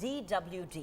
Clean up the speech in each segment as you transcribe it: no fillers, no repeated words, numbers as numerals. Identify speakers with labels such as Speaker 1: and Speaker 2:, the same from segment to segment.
Speaker 1: DWD,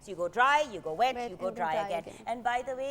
Speaker 1: So you go dry, you go wet, you go dry again. And by the way,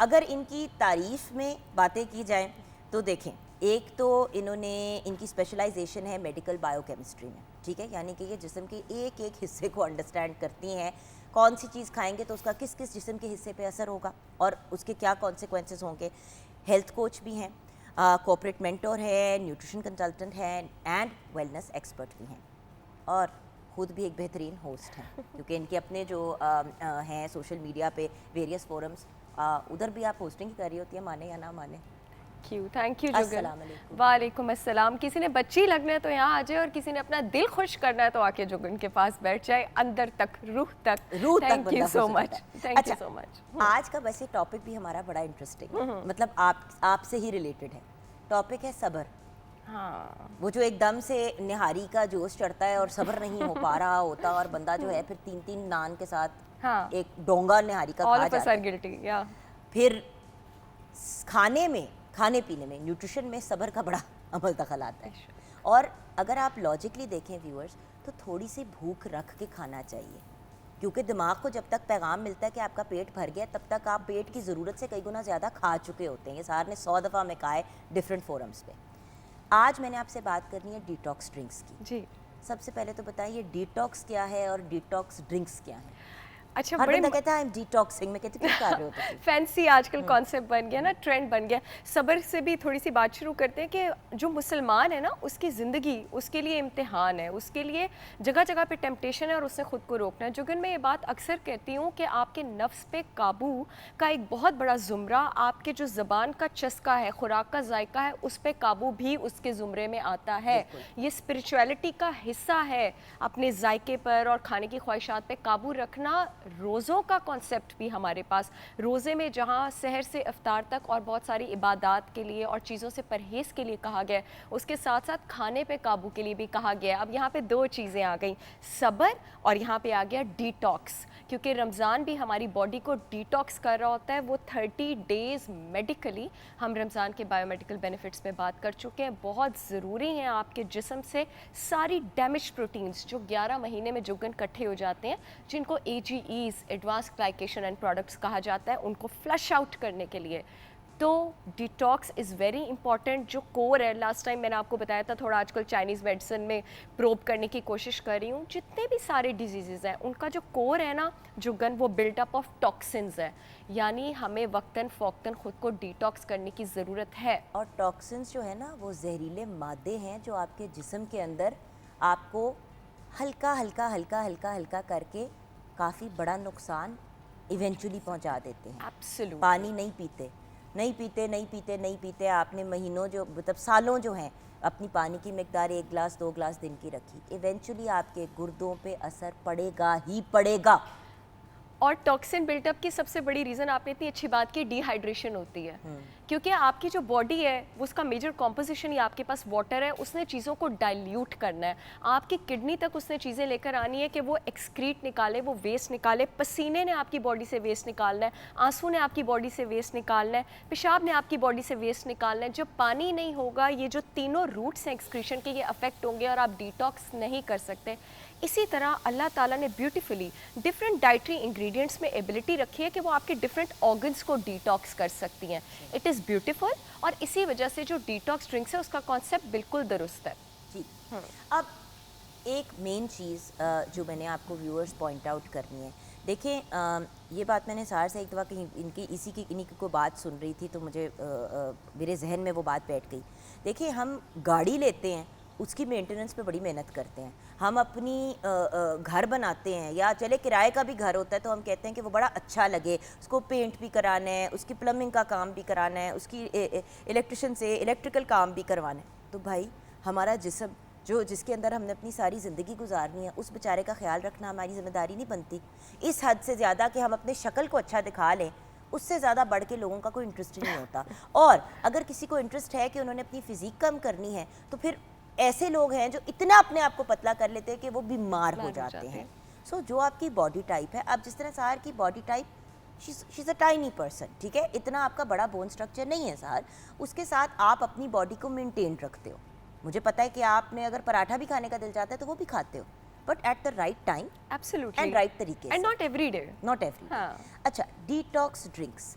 Speaker 1: اگر ان کی تعریف میں باتیں کی جائیں تو دیکھیں، ایک تو انہوں نے ان کی اسپیشلائزیشن ہے میڈیکل بائیو کیمسٹری میں، ٹھیک ہے، یعنی کہ یہ جسم کے ایک ایک حصے کو انڈرسٹینڈ کرتی ہیں، کون سی چیز کھائیں گے تو اس کا کس کس جسم کے حصے پہ اثر ہوگا اور اس کے کیا کانسیکوینسز ہوں گے. ہیلتھ کوچ بھی ہیں، کوپریٹ مینٹور ہے، نیوٹریشن کنسلٹنٹ ہیں اینڈ ویلنس ایکسپرٹ بھی ہیں، اور خود بھی ایک بہترین ہوسٹ ہیں کیونکہ ان کے اپنے جو ہیں سوشل میڈیا پہ ویریس فورمز، ادھر بھی آپ ہوسٹنگ کر رہی ہوتی ہیں، مانے یا نہ مانے.
Speaker 2: Thank you Jagan.
Speaker 1: السلام علیکم.
Speaker 2: وعلیکم السلام. کسی نے بچی لگنا ہے تو یہاں آ جائے، اور کسی نے اپنا دل خوش کرنا ہے تو آ کے جگن کے پاس بیٹھ جائے، اندر تک، روح تک. Thank you so much, thank you so much.
Speaker 1: آج کا ویسے ٹاپک بھی ہمارا بڑا انٹرسٹنگ ہے، مطلب آپ سے ہی ریلیٹڈ ہے. ٹاپک ہے صبر.
Speaker 2: ہاں،
Speaker 1: وہ جو ایک دم سے نہاری کا جوش چڑھتا ہے اور صبر نہیں ہو پا رہا ہوتا، اور بندہ جو ہے پھر 3 نان کے ساتھ ایک ڈونگا نہاری کا کھا جاتا ہے. پھر کھانے پینے میں، نیوٹریشن میں صبر کا بڑا عمل دخل آتا ہے. اور اگر آپ لاجکلی دیکھیں ویورز تو تھوڑی سی بھوک رکھ کے کھانا چاہیے، کیونکہ دماغ کو جب تک پیغام ملتا ہے کہ آپ کا پیٹ بھر گیا تب تک آپ پیٹ کی ضرورت سے کئی گنا زیادہ کھا چکے ہوتے ہیں. یہ سار نے 100 دفعہ میں کہا ہے ڈفرینٹ فورمز پہ. آج میں نے آپ سے بات کرنی ہے ڈیٹاکس ڈرنکس کی.
Speaker 2: جی،
Speaker 1: سب سے پہلے تو بتائیے ڈیٹاکس کیا ہے اور ڈیٹاکس ڈرنکس کیا ہیں؟
Speaker 2: اچھا،
Speaker 1: ہر
Speaker 2: بڑے
Speaker 1: بندہ کہتا ہے ڈیٹاکسنگ، میں کہتی ہوں کیا کر رہے ہو تم؟
Speaker 2: فینسی آج کل کانسیپٹ بن گیا نا، ٹرینڈ بن گیا. صبر سے بھی تھوڑی سی بات شروع کرتے ہیں کہ جو مسلمان ہے نا، اس کی زندگی اس کے لیے امتحان ہے، اس کے لیے جگہ جگہ پہ ٹیمپٹیشن ہے اور اس نے خود کو روکنا ہے. جوگن میں یہ بات اکثر کہتی ہوں کہ آپ کے نفس پہ قابو کا ایک بہت بڑا زمرہ آپ کے جو زبان کا چسکا ہے، خوراک کا ذائقہ ہے، اس پہ قابو بھی اس کے زمرے میں آتا ہے. یہ اسپرچویلٹی کا حصہ ہے، اپنے ذائقے پر اور کھانے کی خواہشات پہ قابو رکھنا. روزوں کا کانسیپٹ بھی ہمارے پاس، روزے میں جہاں سحر سے افطار تک اور بہت ساری عبادات کے لیے اور چیزوں سے پرہیز کے لیے کہا گیا ہے، اس کے ساتھ ساتھ کھانے پہ قابو کے لیے بھی کہا گیا ہے. اب یہاں پہ 2 چیزیں آ گئیں، صبر اور یہاں پہ آ گیا ڈیٹاکس، کیونکہ رمضان بھی ہماری باڈی کو ڈیٹاکس کر رہا ہوتا ہے. وہ 30 ڈیز میڈیکلی، ہم رمضان کے بایو میڈیکل بینیفٹس پہ بات کر چکے ہیں، بہت ضروری ہیں آپ کے جسم سے ساری ڈیمیج پروٹینز جو 11 مہینے میں جگن کٹھے ہو جاتے ہیں، جن کو AGEs ایڈوانس گلائکیشن اینڈ پروڈکٹس کہا جاتا ہے، ان کو فلش آؤٹ کرنے کے لیے. تو ڈیٹاکس از ویری امپورٹنٹ. جو کور ہے، لاسٹ ٹائم میں نے آپ کو بتایا تھا تھوڑا آج کل چائنیز میڈیسن میں پروب کرنے کی کوشش کر رہی ہوں، جتنے بھی سارے ڈیزیزز ہیں ان کا جو کور ہے نا جگن، وہ بلڈ اپ آف ٹاکسنز ہے. یعنی ہمیں وقتاً فوقتاً خود کو ڈیٹاکس کرنے کی ضرورت ہے.
Speaker 1: اور ٹاکسنز جو ہے نا وہ زہریلے مادے ہیں جو آپ کے جسم کے اندر آپ کو ہلکا ہلکا ہلکا ہلکا ہلکا کر کے کافی بڑا نقصان ایونچولی پہنچا دیتے ہیں.
Speaker 2: Absolutely.
Speaker 1: پانی نہیں پیتے آپ نے مہینوں جو مطلب سالوں جو ہیں اپنی پانی کی مقدار 1 گلاس 2 گلاس دن کی رکھی، ایونچولی آپ کے گردوں پہ اثر پڑے گا ہی پڑے گا.
Speaker 2: اور ٹاکسن بلٹ اپ کی سب سے بڑی ریزن آپ نے اتنی اچھی بات کی، ڈی ہائیڈریشن ہوتی ہے. کیونکہ آپ کی جو باڈی ہے وہ اس کا میجر کمپوزیشن ہی آپ کے پاس واٹر ہے، اس نے چیزوں کو ڈائلیوٹ کرنا ہے. آپ کی کڈنی تک اس نے چیزیں لے کر آنی ہے کہ وہ ایکسکریٹ نکالے، وہ ویسٹ نکالے. پسینے نے آپ کی باڈی سے ویسٹ نکالنا ہے، آنسو نے آپ کی باڈی سے ویسٹ نکالنا ہے، پیشاب نے آپ کی باڈی سے ویسٹ نکالنا ہے. جب پانی نہیں ہوگا، یہ جو تینوں روٹس ہیں ایکسکریشن کے، یہ افیکٹ ہوں گے اور آپ ڈیٹاکس نہیں کر سکتے. اسی طرح اللہ تعالیٰ نے بیوٹیفلی ڈفرینٹ ڈائٹری انگریڈینٹس میں ایبلٹی رکھی ہے کہ وہ آپ کے ڈفرینٹ آرگنس کو ڈیٹاکس کر سکتی ہیں. اٹ از بیوٹیفل، اور اسی وجہ سے جو ڈیٹاکس ڈرنکس ہے اس کا کانسیپٹ بالکل درست ہے.
Speaker 1: جی، اب ایک مین چیز جو میں نے آپ کو ویورز پوائنٹ آؤٹ کرنی ہے، دیکھیں یہ بات میں نے سار سے ایک دفعہ کہیں انہی کی کوئی بات سن رہی تھی تو مجھے میرے ذہن میں وہ بات بیٹھ گئی. دیکھیں ہم گاڑی لیتے ہیں، اس کی مینٹیننس پہ بڑی محنت کرتے ہیں. ہم اپنی گھر بناتے ہیں یا چلے کرائے کا بھی گھر ہوتا ہے تو ہم کہتے ہیں کہ وہ بڑا اچھا لگے، اس کو پینٹ بھی کرانا ہے، اس کی پلمبنگ کا کام بھی کرانا ہے، اس کی الیکٹریشین سے الیکٹریکل کام بھی کروانا ہے. تو بھائی ہمارا جسم جس کے اندر ہم نے اپنی ساری زندگی گزارنی ہے، اس بیچارے کا خیال رکھنا ہماری ذمہ داری نہیں بنتی؟ اس حد سے زیادہ کہ ہم اپنے شکل کو اچھا دکھا لیں، اس سے زیادہ بڑھ کے لوگوں کا کوئی انٹرسٹ نہیں ہوتا. اور اگر کسی کو انٹرسٹ ہے کہ انہوں نے اپنی فزیک کم کرنی ہے تو پھر ایسے لوگ ہیں جو اتنا اپنے آپ کو پتلا کر لیتے ہیں کہ وہ بیمار ہو جاتے ہیں. سو جو آپ کی باڈی ٹائپ ہے، اب جس طرح سہار کی باڈی ٹائپ، شی از اے ٹائنی پرسن، ٹھیک ہے، اتنا آپ کا بڑا بون اسٹرکچر نہیں ہے سہار، اس کے ساتھ آپ اپنی باڈی کو مینٹین رکھتے ہو. مجھے پتا ہے کہ آپ نے اگر پراٹھا بھی کھانے کا دل چاہتا ہے تو وہ بھی کھاتے ہو، but at the right time
Speaker 2: absolutely
Speaker 1: and right طریقے سے،
Speaker 2: and not every day.
Speaker 1: Not every day. اچھا، detox drinks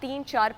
Speaker 2: 3-4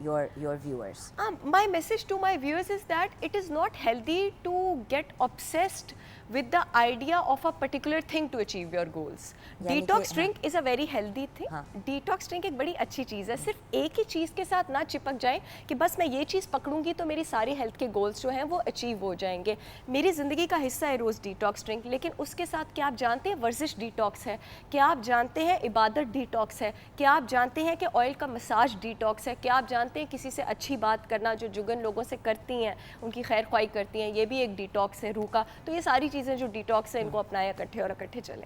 Speaker 1: your viewers?
Speaker 2: My message to my viewers is that it is not healthy to get obsessed with the idea of a particular thing to achieve your goals. Detox drink is a very healthy thing. Detox drink ایک بڑی اچھی چیز ہے. صرف ایک ہی چیز کے ساتھ نہ چپک جائیں کہ بس میں یہ چیز پکڑوں گی تو میری ساری ہیلتھ کے گولز جو ہیں وہ اچیو ہو جائیں گے. میری زندگی کا حصہ ہے روز ڈیٹاکس ڈرنک, لیکن اس کے ساتھ کیا آپ جانتے ہیں ورزش ڈیٹاکس ہے, کیا آپ جانتے ہیں عبادت ڈیٹاکس ہے, کیا آپ جانتے ہیں کہ آئل کا مساج ڈیٹاکس ہے, کیا آپ جانتے ہیں کسی سے اچھی بات کرنا, جو جگن لوگوں سے کرتی ہیں ان کی خیر خواہی کرتی ہیں, یہ بھی ایک ڈیٹاکس ہے روح کا. تو یہ ساری چیزیں جو ڈیٹاکس ہیں ان کو اپنایا اکٹھے اور اکٹھے چلیں.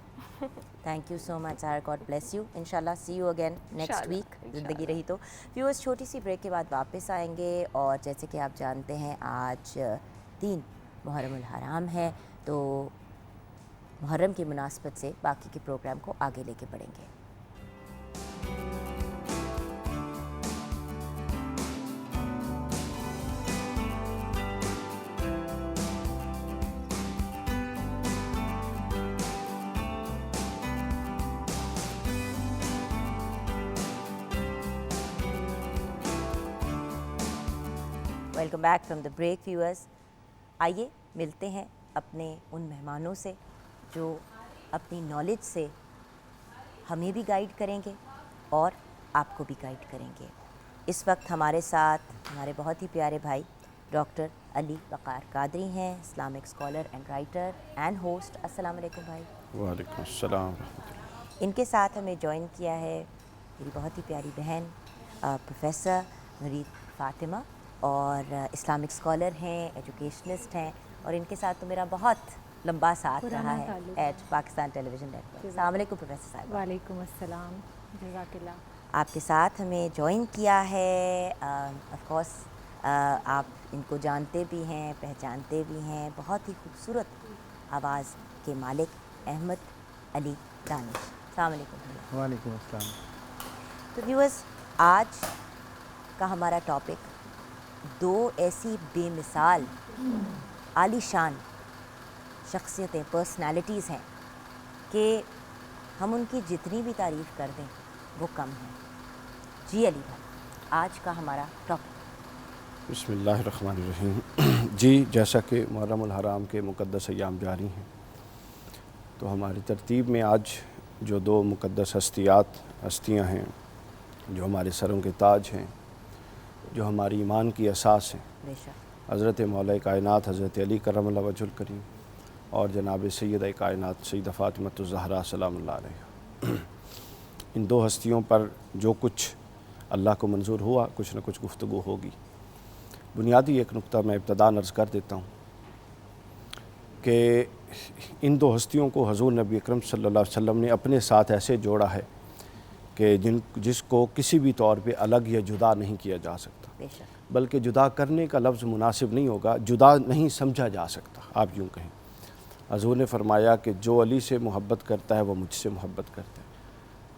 Speaker 1: تھینک یو سو مچ سارا, گاڈ بلیس یو. انشاءاللہ سی یو اگین نیکسٹ ویک, زندگی رہی تو. ویورز چھوٹی سی بریک کے بعد واپس آئیں گے, اور جیسے کہ آپ جانتے ہیں آج 3 محرم الحرام ہے, تو محرم کی مناسبت سے باقی کے پروگرام کو آگے لے کے بڑھیں گے. Welcome back from the break viewers. آئیے ملتے ہیں اپنے ان مہمانوں سے جو اپنی نالج سے ہمیں بھی گائیڈ کریں گے اور آپ کو بھی گائیڈ کریں گے. اس وقت ہمارے ساتھ ہمارے بہت ہی پیارے بھائی ڈاکٹر علی وقار قادری ہیں, Islamic scholar and writer and host. السلام علیکم بھائی.
Speaker 3: وعلیکم السلام ورحمۃ اللہ.
Speaker 1: ان کے ساتھ ہمیں جوائن کیا ہے میری بہت ہی پیاری بہن پروفیسر نورید فاطمہ, اور اسلامک اسکالر ہیں, ایجوکیشنسٹ ہیں, اور ان کے ساتھ تو میرا بہت لمبا ساتھ رہا ہے at Pakistan television network. السلام علیکم پروفیسر صاحب.
Speaker 4: وعلیکم السلام, جزاک اللہ.
Speaker 1: آپ کے ساتھ ہمیں جوائن کیا ہے, آف کورس آپ ان کو جانتے بھی ہیں, پہچانتے بھی ہیں, بہت ہی خوبصورت آواز کے مالک احمد علی دانش. السلام علیکم.
Speaker 5: وعلیکم السلام.
Speaker 1: تو ویورز آج کا ہمارا ٹاپک 2 ایسی بے مثال عالی شان شخصیتیں, پرسنالٹیز ہیں کہ ہم ان کی جتنی بھی تعریف کر دیں وہ کم ہے. جی علی بھائی, آج کا ہمارا ٹاپک.
Speaker 3: بسم اللہ الرحمن الرحیم. جی, جیسا کہ محرم الحرام کے مقدس ایام جاری ہیں, تو ہماری ترتیب میں آج جو 2 مقدس ہستیاں ہیں, جو ہمارے سروں کے تاج ہیں, جو ہماری ایمان کی اساس ہیں,
Speaker 1: بے شک
Speaker 3: حضرت مولا کائنات حضرت علی کرم اللہ وجہ الکریم اور جناب سیدہ کائنات سیدہ فاطمۃ الزہرا سلام اللہ علیہ. ان 2 ہستیوں پر جو کچھ اللہ کو منظور ہوا, کچھ نہ کچھ گفتگو ہوگی. بنیادی ایک نقطہ میں ابتداء عرض کر دیتا ہوں کہ ان 2 ہستیوں کو حضور نبی اکرم صلی اللہ علیہ وسلم نے اپنے ساتھ ایسے جوڑا ہے کہ جس کو کسی بھی طور پہ الگ یا جدا نہیں کیا جا سکتا,
Speaker 1: بے شک,
Speaker 3: بلکہ جدا کرنے کا لفظ مناسب نہیں ہوگا, جدا نہیں سمجھا جا سکتا. آپ یوں کہیں, حضور نے فرمایا کہ جو علی سے محبت کرتا ہے وہ مجھ سے محبت کرتا ہے,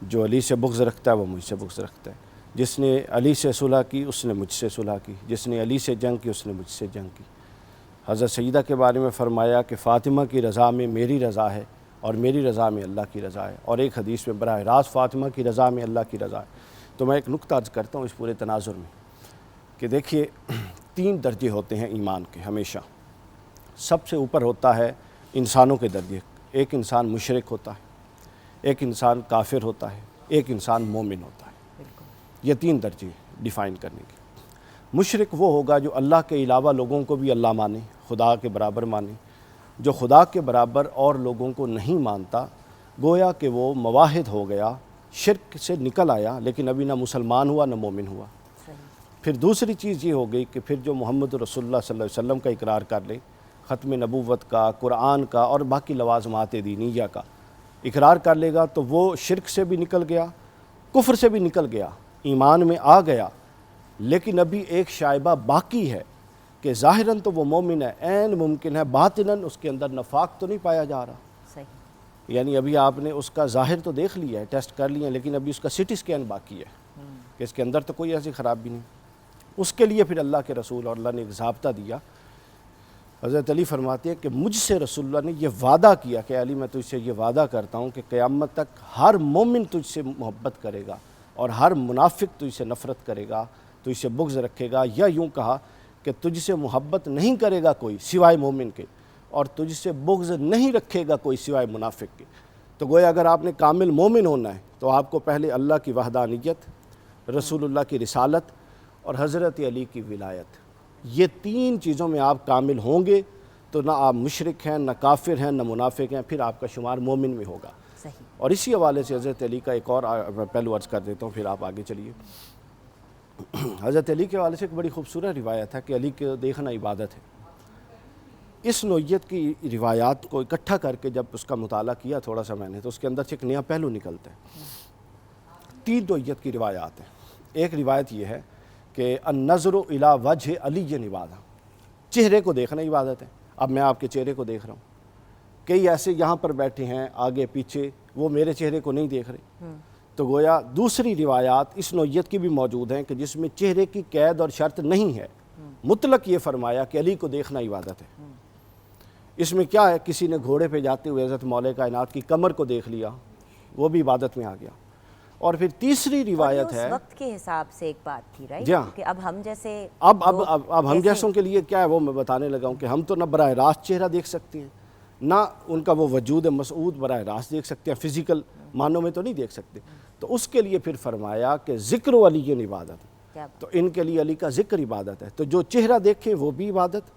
Speaker 3: جو علی سے بغض رکھتا ہے وہ مجھ سے بغض رکھتا ہے, جس نے علی سے صلح کی اس نے مجھ سے صلح کی, جس نے علی سے جنگ کی اس نے مجھ سے جنگ کی. حضرت سیدہ کے بارے میں فرمایا کہ فاطمہ کی رضا میں میری رضا ہے اور میری رضا میں اللہ کی رضا ہے, اور ایک حدیث میں براہ راست فاطمہ کی رضا میں اللہ کی رضا ہے. تو میں ایک نقطہ عرض کرتا ہوں اس پورے تناظر میں کہ دیکھیے 3 درجے ہوتے ہیں ایمان کے ہمیشہ. سب سے اوپر ہوتا ہے انسانوں کے درجے, ایک انسان مشرک ہوتا ہے, ایک انسان کافر ہوتا ہے, ایک انسان مومن ہوتا ہے. یہ 3 درجے ڈیفائن کرنے کے. مشرک وہ ہوگا جو اللہ کے علاوہ لوگوں کو بھی اللہ مانے, خدا کے برابر مانے. جو خدا کے برابر اور لوگوں کو نہیں مانتا, گویا کہ وہ موحد ہو گیا, شرک سے نکل آیا, لیکن ابھی نہ مسلمان ہوا نہ مومن ہوا. پھر دوسری چیز یہ ہو گئی کہ پھر جو محمد رسول اللہ صلی اللہ علیہ وسلم کا اقرار کر لے, ختم نبوت کا, قرآن کا اور باقی لوازمات دینیہ کا اقرار کر لے گا, تو وہ شرک سے بھی نکل گیا, کفر سے بھی نکل گیا, ایمان میں آ گیا. لیکن ابھی ایک شائبہ باقی ہے کہ ظاہراً تو وہ مومن ہے, عین ممکن ہے باطناً اس کے اندر نفاق تو نہیں پایا جا رہا.
Speaker 1: صحیح,
Speaker 3: یعنی ابھی آپ نے اس کا ظاہر تو دیکھ لیا ہے, ٹیسٹ کر لیا, لیکن ابھی اس کا سٹی اسکین باقی ہے کہ اس کے اندر تو کوئی ایسی خرابی نہیں. اس کے لیے پھر اللہ کے رسول اور اللہ نے ایک ضابطہ دیا. حضرت علی فرماتے ہیں کہ مجھ سے رسول اللہ نے یہ وعدہ کیا کہ علی میں تجھ سے یہ وعدہ کرتا ہوں کہ قیامت تک ہر مومن تجھ سے محبت کرے گا اور ہر منافق تجھ سے نفرت کرے گا, تجھ سے بغض رکھے گا، یا یوں کہا کہ تجھ سے محبت نہیں کرے گا کوئی سوائے مومن کے، اور تجھ سے بغض نہیں رکھے گا کوئی سوائے منافق کے۔ تو گویا اگر آپ نے کامل مومن ہونا ہے تو آپ کو پہلے اللہ کی وحدانیت، رسول اللہ کی رسالت اور حضرت علی کی ولایت، یہ تین چیزوں میں آپ کامل ہوں گے تو نہ آپ مشرک ہیں، نہ کافر ہیں، نہ منافق ہیں، پھر آپ کا شمار مومن میں ہوگا۔
Speaker 1: صحیح۔
Speaker 3: اور اسی حوالے سے حضرت علی کا ایک اور پہلو عرض کر دیتا ہوں، پھر آپ آگے چلیے۔ حضرت علی کے حوالے سے ایک بڑی خوبصورت روایت ہے کہ علی کو دیکھنا عبادت ہے۔ اس نوعیت کی روایات کو اکٹھا کر کے جب اس کا مطالعہ کیا تھوڑا سا میں نے، تو اس کے اندر سے ایک نیا پہلو نکلتا ہے۔ تین نوعیت کی روایات ہیں۔ ایک روایت یہ ہے کہ النظر الی وجہ علی عبادہ، چہرے کو دیکھنا عبادت ہے۔ اب میں آپ کے چہرے کو دیکھ رہا ہوں، کئی ایسے یہاں پر بیٹھے ہیں آگے پیچھے، وہ میرے چہرے کو نہیں دیکھ رہے، تو گویا دوسری روایات اس نوعیت کی بھی موجود ہیں کہ جس میں چہرے کی قید اور شرط نہیں ہے، مطلق یہ فرمایا کہ علی کو دیکھنا عبادت ہے۔ اس میں کیا ہے، کسی نے گھوڑے پہ جاتے ہوئے حضرت مولا کائنات کی کمر کو دیکھ لیا، وہ بھی عبادت میں آ گیا۔ اور پھر تیسری روایت ہے،
Speaker 1: اس وقت کے حساب سے ایک بات تھی، رائٹ،
Speaker 3: جی ہاں،
Speaker 1: کہ اب ہم جیسے
Speaker 3: اب ہم جیسوں کے لیے کیا ہے وہ میں بتانے لگا ہوں کہ ہم تو نہ براہ راست چہرہ دیکھ سکتے ہیں، نہ ان کا وہ وجود مسعود براہ راست دیکھ سکتے ہیں، فزیکل معنوں میں تو نہیں دیکھ سکتے، تو اس کے لیے پھر فرمایا کہ ذکر علی عبادت، تو ان کے لیے علی کا ذکر عبادت ہے۔ تو جو چہرہ دیکھیں وہ بھی عبادت،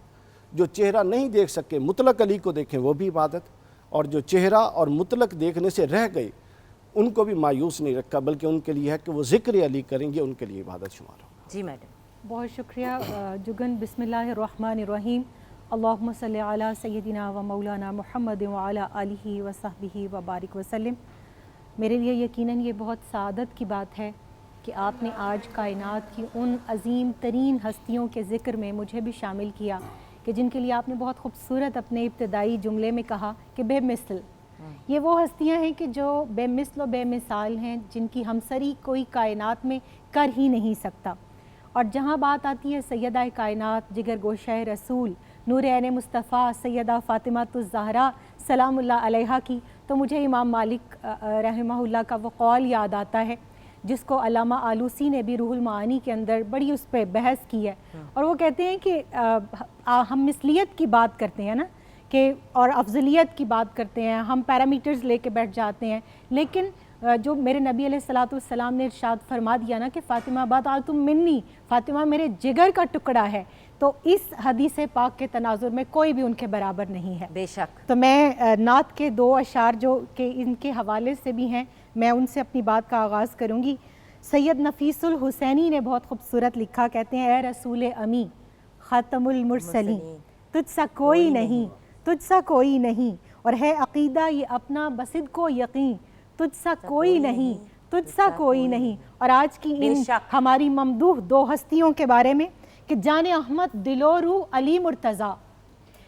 Speaker 3: جو چہرہ نہیں دیکھ سکے مطلق علی کو دیکھیں وہ بھی عبادت، اور جو چہرہ اور مطلق دیکھنے سے رہ گئے ان کو بھی مایوس نہیں رکھا، بلکہ ان کے لیے ہے کہ وہ ذکر علی کریں گے، ان کے لیے عبادت شمار ہو۔
Speaker 1: جی میڈم،
Speaker 4: بہت شکریہ جگن۔ بسم اللہ الرحمن الرحیم، اللہم صلی علی سیدنا و مولانا محمد وعلی آلہ و صحبہ وبارک وسلم۔ میرے لیے یقیناً یہ بہت سعادت کی بات ہے کہ آپ نے آج کائنات کی ان عظیم ترین ہستیوں کے ذکر میں مجھے بھی شامل کیا کہ جن کے لیے آپ نے بہت خوبصورت اپنے ابتدائی جملے میں کہا کہ بے مثل۔ یہ وہ ہستیاں ہیں کہ جو بے مثل و بے مثال ہیں، جن کی ہمسری کوئی کائنات میں کر ہی نہیں سکتا۔ اور جہاں بات آتی ہے سیدہ کائنات، جگر گوشہ رسول، نور عین مصطفیٰ سیدہ فاطمہ الزہرا سلام اللہ علیہا کی، تو مجھے امام مالک رحمہ اللہ کا وہ قول یاد آتا ہے جس کو علامہ آلوسی نے بھی روح المعانی کے اندر بڑی اس پہ بحث کی ہے، اور وہ کہتے ہیں کہ ہم مثلیت کی بات کرتے ہیں نا، کہ اور افضلیت کی بات کرتے ہیں، ہم پیرامیٹرز لے کے بیٹھ جاتے ہیں، لیکن جو میرے نبی علیہ السلام نے ارشاد فرما دیا نا کہ فاطمہ بضعۃ منی، فاطمہ میرے جگر کا ٹکڑا ہے، تو اس حدیث پاک کے تناظر میں کوئی بھی ان کے برابر نہیں ہے۔
Speaker 1: بے شک۔
Speaker 4: تو میں نعت کے دو اشعار جو کہ ان کے حوالے سے بھی ہیں، میں ان سے اپنی بات کا آغاز کروں گی۔ سید نفیس الحسینی نے بہت خوبصورت لکھا، کہتے ہیں اے رسول امی خاتم المرسلین، تجھ سا کوئی نہیں، تجھ سا کوئی نہیں، اور ہے عقیدہ یہ اپنا بصد کو یقین، تجھ سا کوئی نہیں، تجھ سا کوئی نہیں۔ اور آج کی ان ہماری ممدوح دو ہستیوں کے بارے میں کہ جان احمد دل و روح علی مرتضیٰ،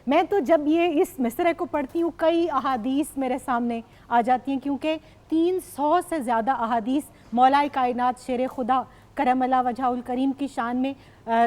Speaker 4: میں تو جب یہ اس مصرعے کو پڑھتی ہوں کئی احادیث میرے سامنے آ جاتی ہیں، کیونکہ 300 سے زیادہ احادیث مولا کائنات شیر خدا کرم اللہ وجہ الکریم کی شان میں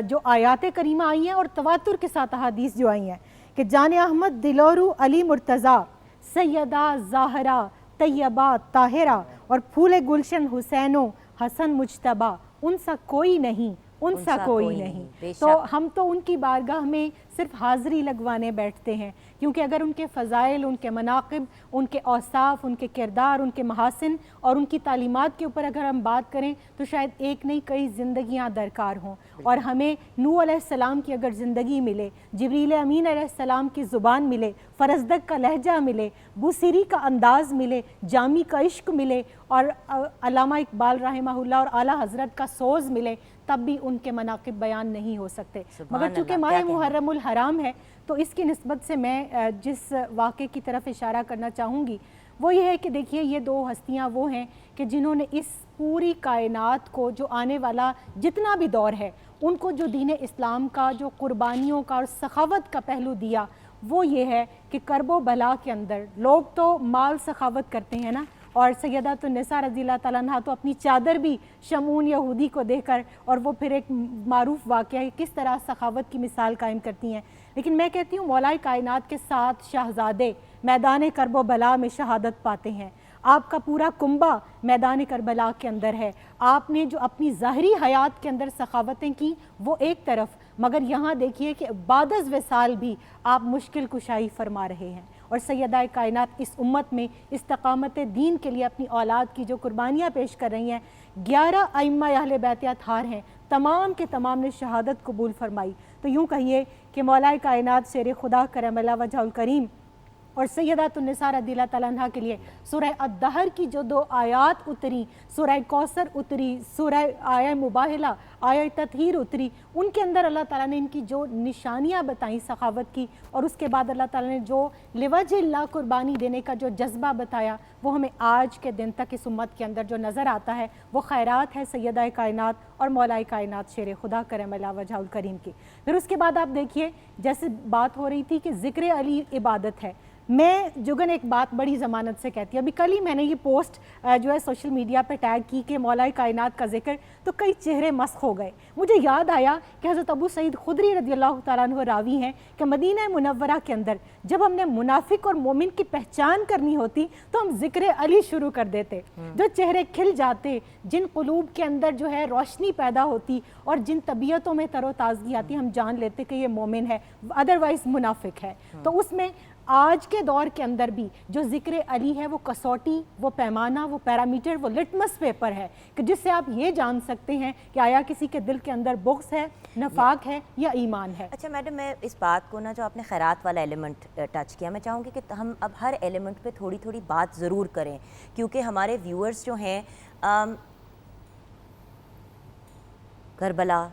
Speaker 4: جو آیات کریمہ آئی ہیں اور تواتر کے ساتھ احادیث جو آئی ہیں کہ جان احمد دل و روح علی مرتضیٰ سیدہ زہرا طیبہ طاہرہ اور پھول گلشن حسین و حسن مجتبیٰ، ان سا کوئی نہیں، ان سا کوئی نہیں۔ تو ہم تو ان کی بارگاہ میں صرف حاضری لگوانے بیٹھتے ہیں، کیونکہ اگر ان کے فضائل، ان کے مناقب، ان کے اوصاف، ان کے کردار، ان کے محاسن اور ان کی تعلیمات کے اوپر اگر ہم بات کریں تو شاید ایک نہیں کئی زندگیاں درکار ہوں۔ اور ہمیں نوح علیہ السلام کی اگر زندگی ملے، جبریل امین علیہ السلام کی زبان ملے، فرزدق کا لہجہ ملے، بوسیری کا انداز ملے، جامی کا عشق ملے، اور علامہ اقبال رحمہ اللہ اور اعلیٰ حضرت کا سوز ملے، تب بھی ان کے مناقب بیان نہیں ہو سکتے۔ مگر چونکہ ماہ محرم الحرام ہے تو اس کی نسبت سے میں جس واقعے کی طرف اشارہ کرنا چاہوں گی وہ یہ ہے کہ دیکھیے یہ دو ہستیاں وہ ہیں کہ جنہوں نے اس پوری کائنات کو، جو آنے والا جتنا بھی دور ہے، ان کو جو دین اسلام کا، جو قربانیوں کا اور سخاوت کا پہلو دیا، وہ یہ ہے کہ کرب و بلا کے اندر لوگ تو مال سخاوت کرتے ہیں نا، اور سیدۃ النساء رضی اللہ تعالیٰ عنہ تو اپنی چادر بھی شمعون یہودی کو دے کر، اور وہ پھر ایک معروف واقعہ ہے کس طرح سخاوت کی مثال قائم کرتی ہیں۔ لیکن میں کہتی ہوں مولا کائنات کے 7 شہزادے میدان کرب و بلا میں شہادت پاتے ہیں۔ آپ کا پورا کنبہ میدان کربلا کے اندر ہے. آپ نے جو اپنی ظاہری حیات کے اندر سخاوتیں کی وہ ایک طرف، مگر یہاں دیکھیے کہ بعد از وصال بھی آپ مشکل کشائی فرما رہے ہیں. اور سیدہ کائنات اس امت میں استقامت دین کے لیے اپنی اولاد کی جو قربانیاں پیش کر رہی ہیں، 11 ائمہ اہل بیت اطہار ہیں، تمام کے تمام نے شہادت قبول فرمائی. تو یوں کہیے کہ مولا کائنات شیر خدا کرم اللہ وجہ الکریم اور سیدات النساء رضی اللہ تعالیٰ عنہ کے لیے سورہ الدہر کی جو 2 آیات اتری، سورہ کوثر اتری، سورہ آیہ مباہلہ، آیہ تطہیر اتری، ان کے اندر اللہ تعالیٰ نے ان کی جو نشانیاں بتائیں سخاوت کی، اور اس کے بعد اللہ تعالیٰ نے جو لوجہ اللہ قربانی دینے کا جو جذبہ بتایا، وہ ہمیں آج کے دن تک اس امت کے اندر جو نظر آتا ہے وہ خیرات ہے سیدہ کائنات اور مولا کائنات شیر خدا کرم اللہ وجہ الکریم کی. پھر اس کے بعد آپ دیکھیے جیسے بات ہو رہی تھی کہ ذکر علی عبادت ہے. میں جگن ایک بات بڑی ضمانت سے کہتی ہوں، ابھی کل ہی میں نے یہ پوسٹ جو ہے سوشل میڈیا پہ ٹیگ کی کہ مولا کائنات کا ذکر، تو کئی چہرے مسخ ہو گئے. مجھے یاد آیا کہ حضرت ابو سعید خدری رضی اللہ تعالیٰ عنہ راوی ہیں کہ مدینہ منورہ کے اندر جب ہم نے منافق اور مومن کی پہچان کرنی ہوتی تو ہم ذکر علی شروع کر دیتے. جو چہرے کھل جاتے، جن قلوب کے اندر جو ہے روشنی پیدا ہوتی اور جن طبیعتوں میں تر و تازگی آتی، ہم جان لیتے کہ یہ مومن ہے، ادروائز منافق ہے. تو اس میں آج کے دور کے اندر بھی جو ذکر علی ہے وہ کسوٹی، وہ پیمانہ، وہ پیرامیٹر، وہ لٹمس پیپر ہے کہ جس سے آپ یہ جان سکتے ہیں کہ آیا کسی کے دل کے اندر بغض ہے، نفاق ہے یا ایمان ہے.
Speaker 1: اچھا میڈم، میں اس بات کو نا جو آپ نے خیرات والا ایلیمنٹ ٹچ کیا، میں چاہوں گی کہ ہم اب ہر ایلیمنٹ پہ تھوڑی تھوڑی بات ضرور کریں، کیونکہ ہمارے ویورز جو ہیں کربلا،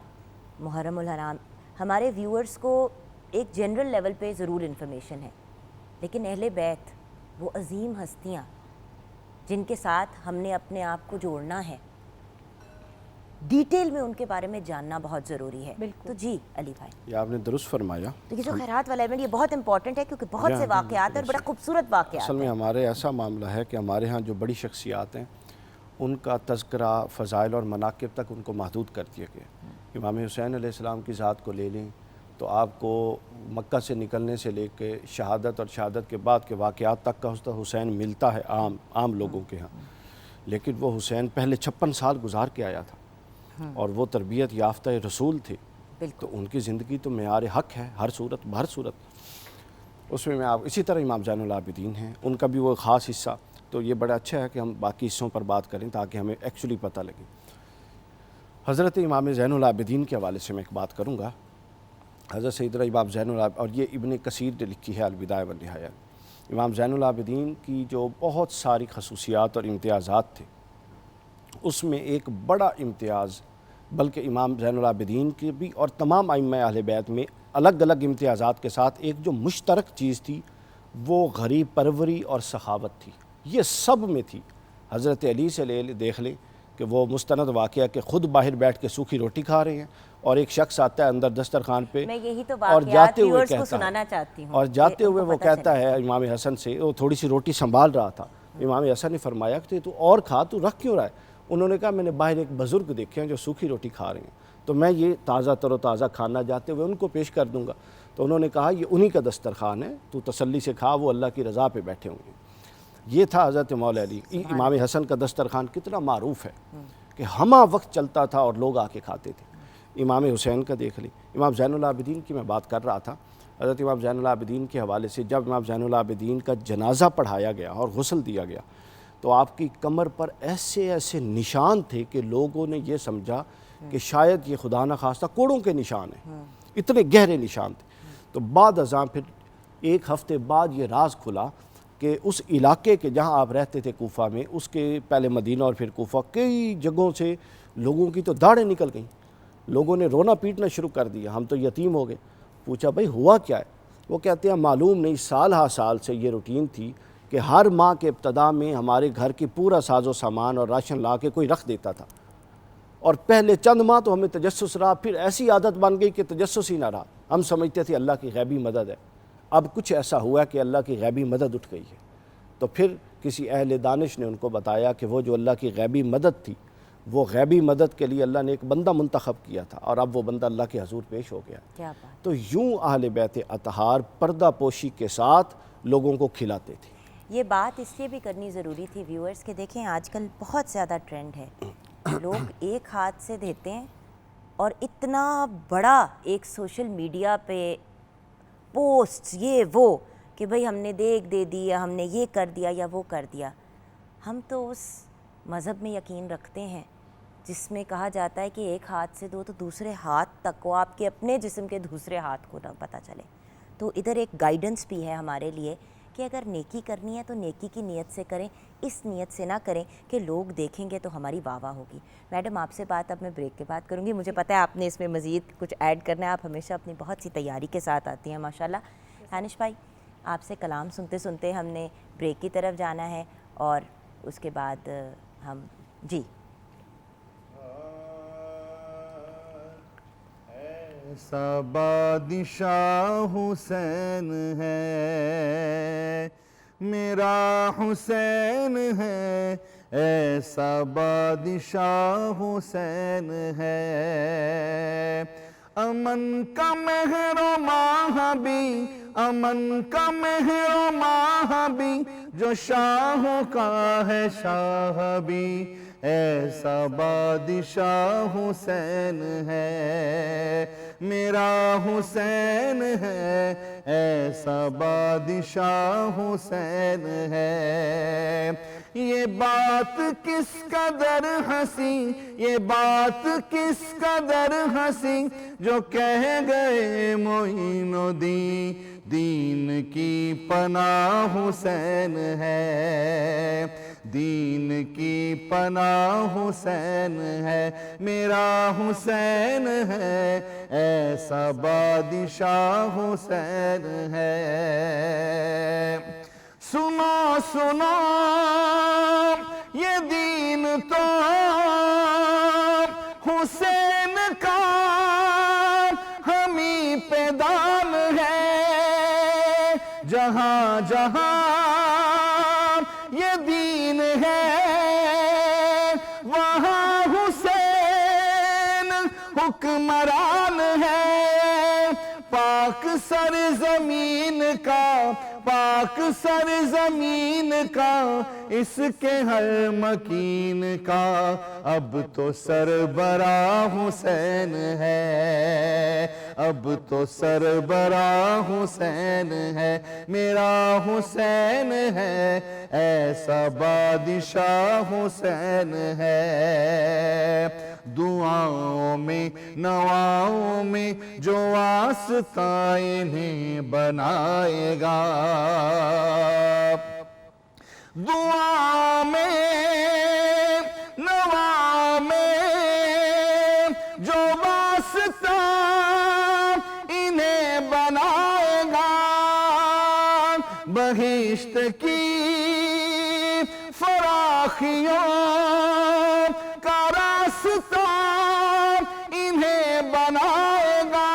Speaker 1: محرم الحرام، ہمارے ویورز کو ایک جنرل لیول پہ ضرور انفارمیشن ہے، لیکن اہل بیت وہ عظیم ہستیاں جن کے ساتھ ہم نے اپنے آپ کو جوڑنا ہے، ڈیٹیل میں ان کے بارے میں جاننا بہت ضروری ہے. تو جی علی بھائی،
Speaker 3: یہ آپ نے درست فرمایا.
Speaker 1: تو یہ جو خیرات والا ایونٹ یہ بہت امپورٹنٹ ہے کیونکہ بہت سے واقعات اور بڑا خوبصورت واقعات
Speaker 3: اصل میں ہمارے ایسا معاملہ ہے کہ ہمارے ہاں جو بڑی شخصیات ہیں ان کا تذکرہ فضائل اور مناقب تک ان کو محدود کر دیا گیا. امام حسین علیہ السلام کی ذات کو لے لیں تو آپ کو مکہ سے نکلنے سے لے کے شہادت اور شہادت کے بعد کے واقعات تک کا حسین ملتا ہے عام لوگوں کے ہاں، لیکن وہ حسین پہلے 56 سال گزار کے آیا تھا اور وہ تربیت یافتہ رسول تھے، تو ان کی زندگی تو معیار حق ہے ہر صورت. اس میں آپ اسی طرح امام زین العابدین ہیں، ان کا بھی وہ خاص حصہ. تو یہ بڑا اچھا ہے کہ ہم باقی حصوں پر بات کریں تاکہ ہمیں ایکچولی پتہ لگے. حضرت امام زین العابدین کے حوالے سے میں ایک بات کروں گا. حضرت سیدنا امام زین العابدین، اور یہ ابن کثیر نے لکھی ہے البدایہ والنہایہ. امام زین العابدین کی جو بہت ساری خصوصیات اور امتیازات تھے، اس میں ایک بڑا امتیاز، بلکہ امام زین العابدین کی بھی اور تمام ائمہ اہل بیت میں الگ الگ امتیازات کے ساتھ ایک جو مشترک چیز تھی وہ غریب پروری اور سخاوت تھی. یہ سب میں تھی. حضرت علی سے دیکھ لیں کہ وہ مستند واقعہ کہ خود باہر بیٹھ کے سوکھی روٹی کھا رہے ہیں اور ایک شخص آتا ہے اندر دسترخوان پہ،
Speaker 1: میں یہی تو
Speaker 3: اور جاتے ہوئے
Speaker 1: کو سنانا چاہتی ہوں،
Speaker 3: اور جاتے ہوئے وہ کہتا ہے امام حسن سے، وہ تھوڑی سی روٹی سنبھال رہا تھا، امام حسن نے فرمایا کہ تو اور کھا، تو رکھ کیوں رہا ہے؟ انہوں نے کہا میں نے باہر ایک بزرگ دیکھے ہیں جو سوکھی روٹی کھا رہے ہیں، تو میں یہ تازہ تر و تازہ کھانا جاتے ہوئے ان کو پیش کر دوں گا. تو انہوں نے کہا یہ انہی کا دسترخوان ہے، تو تسلی سے کھا، وہ اللہ کی رضا پہ بیٹھے ہوں گے. یہ تھا حضرت مولا علی. امام حسن کا دسترخوان کتنا معروف ہے کہ ہمہ وقت چلتا تھا اور لوگ آ کے کھاتے تھے. امام حسین کا دیکھ لی. امام زین العابدین کی میں بات کر رہا تھا. حضرت امام زین العابدین کے حوالے سے جب امام زین العابدین کا جنازہ پڑھایا گیا اور غسل دیا گیا تو آپ کی کمر پر ایسے ایسے نشان تھے کہ لوگوں نے یہ سمجھا کہ شاید یہ خدا نہ خواستہ کوڑوں کے نشان ہیں، اتنے گہرے نشان تھے. تو بعد ازاں پھر ایک ہفتے بعد یہ راز کھلا کہ اس علاقے کے جہاں آپ رہتے تھے کوفہ میں، اس کے پہلے مدینہ اور پھر کوفہ، کئی جگہوں سے لوگوں کی تو داڑھیں نکل گئیں. لوگوں نے رونا پیٹنا شروع کر دیا، ہم تو یتیم ہو گئے. پوچھا بھائی ہوا کیا ہے؟ وہ کہتے ہیں معلوم نہیں، سال ہا سال سے یہ روٹین تھی کہ ہر ماہ کے ابتدا میں ہمارے گھر کی پورا ساز و سامان اور راشن لا کے کوئی رکھ دیتا تھا، اور پہلے چند ماہ تو ہمیں تجسس رہا، پھر ایسی عادت بن گئی کہ تجسس ہی نہ رہا. ہم سمجھتے تھے اللہ کی غیبی مدد ہے. اب کچھ ایسا ہوا کہ اللہ کی غیبی مدد اٹھ گئی ہے. تو پھر کسی اہل دانش نے ان کو بتایا کہ وہ جو اللہ کی غیبی مدد تھی، وہ غیبی مدد کے لیے اللہ نے ایک بندہ منتخب کیا تھا، اور اب وہ بندہ اللہ کے حضور پیش ہو گیا. تو یوں اہل بیت اطہار پردہ پوشی کے ساتھ لوگوں کو کھلاتے تھے.
Speaker 1: یہ بات اس لیے بھی کرنی ضروری تھی ویورز کہ دیکھیں آج کل بہت زیادہ ٹرینڈ ہے، لوگ ایک ہاتھ سے دیتے ہیں اور اتنا بڑا ایک سوشل میڈیا پہ پوسٹ یہ وہ کہ بھئی ہم نے دیکھ دے دی یا ہم نے یہ کر دیا یا وہ کر دیا. ہم تو اس مذہب میں یقین رکھتے ہیں جس میں کہا جاتا ہے کہ ایک ہاتھ سے دو تو دوسرے ہاتھ تک کو آپ کے اپنے جسم کے دوسرے ہاتھ کو نہ پتہ چلے. تو ادھر ایک گائیڈنس بھی ہے ہمارے لیے کہ اگر نیکی کرنی ہے تو نیکی کی نیت سے کریں، اس نیت سے نہ کریں کہ لوگ دیکھیں گے تو ہماری واہ واہ ہوگی. میڈم آپ سے بات اب میں بریک کے بعد کروں گی، مجھے پتہ ہے آپ نے اس میں مزید کچھ ایڈ کرنا ہے، آپ ہمیشہ اپنی بہت سی تیاری کے ساتھ آتی ہیں ماشاءاللہ. دانش بھائی آپ سے کلام سنتے سنتے ہم نے بریک کی طرف جانا ہے اور اس کے بعد ہم جی
Speaker 5: ایسا بادشاہ حسین ہے میرا حسین ہے، ایسا بادشاہ حسین ہے. امن کا مہر و ماہ بھی، امن کا مہر و ماہ بھی، جو شاہوں کا ہے شاہ بھی، ایسا بادشاہ حسین ہے میرا حسین ہے، ایسا بادشاہ حسین ہے. یہ بات کس قدر ہنسی، یہ بات کس قدر ہنسی، جو کہہ گئے معین الدین، دین کی پناہ حسین ہے، دین کی پناہ حسین ہے میرا حسین ہے، ایسا بادشاہ حسین ہے. سنو سنو یہ دین تو حسین کا ہمیں پہ دان ہے، جہاں جہاں یہ دین ہے وہاں حسین حکمران ہے. پاک سرزمین کا، پاک سرزمین کا، اس کے ہر مکین کا اب تو سربراہ حسین ہے، اب تو سربراہ حسین ہے میرا حسین ہے، ایسا بادشاہ حسین ہے. دعاؤں میں نواؤں میں جو واسطہ انہیں بنائے گا، دعا میں نوا میں جو واسطہ انہیں بنائے گا، بہشت کی فراخیوں کا راستہ انہیں بنائے گا.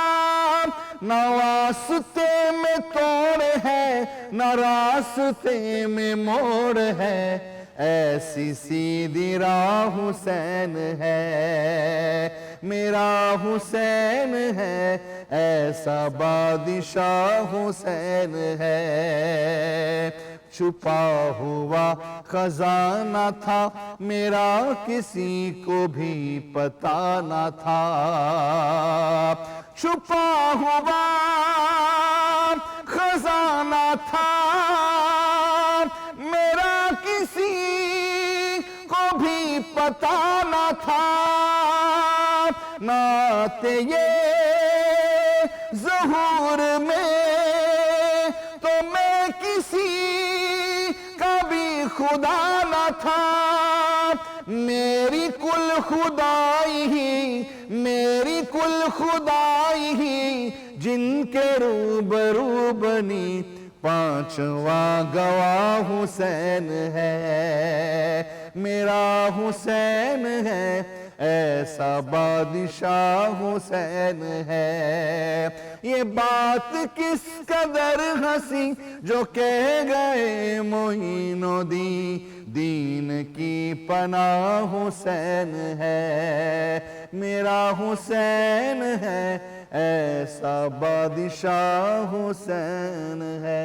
Speaker 5: نہ واسطے میں توڑ ہے، نہ راستے میں موڑ ہے، ایسی سیدھی راہ حسین ہے میرا حسین ہے، ایسا بادشاہ حسین ہے. چھپا ہوا خزانہ تھا میرا کسی کو بھی پتا نہ تھا، چھپا ہوا خزانہ تھا میرا کسی کو بھی پتا نہ تھا. نہ آتے یہ ظہور میں تو میں کسی کا بھی خدا نہ تھا. میری کل خدائی ہی، میری کل خدائی ہی، جن کے روبرو بنی، پانچواں گواہ حسین ہے میرا حسین ہے، ایسا بادشاہ حسین ہے. یہ بات کس قدر ہنسی جو کہہ گئے معین الدین، دین کی پناہ حسین ہے میرا حسین ہے، ایسا بادشاہ حسین ہے.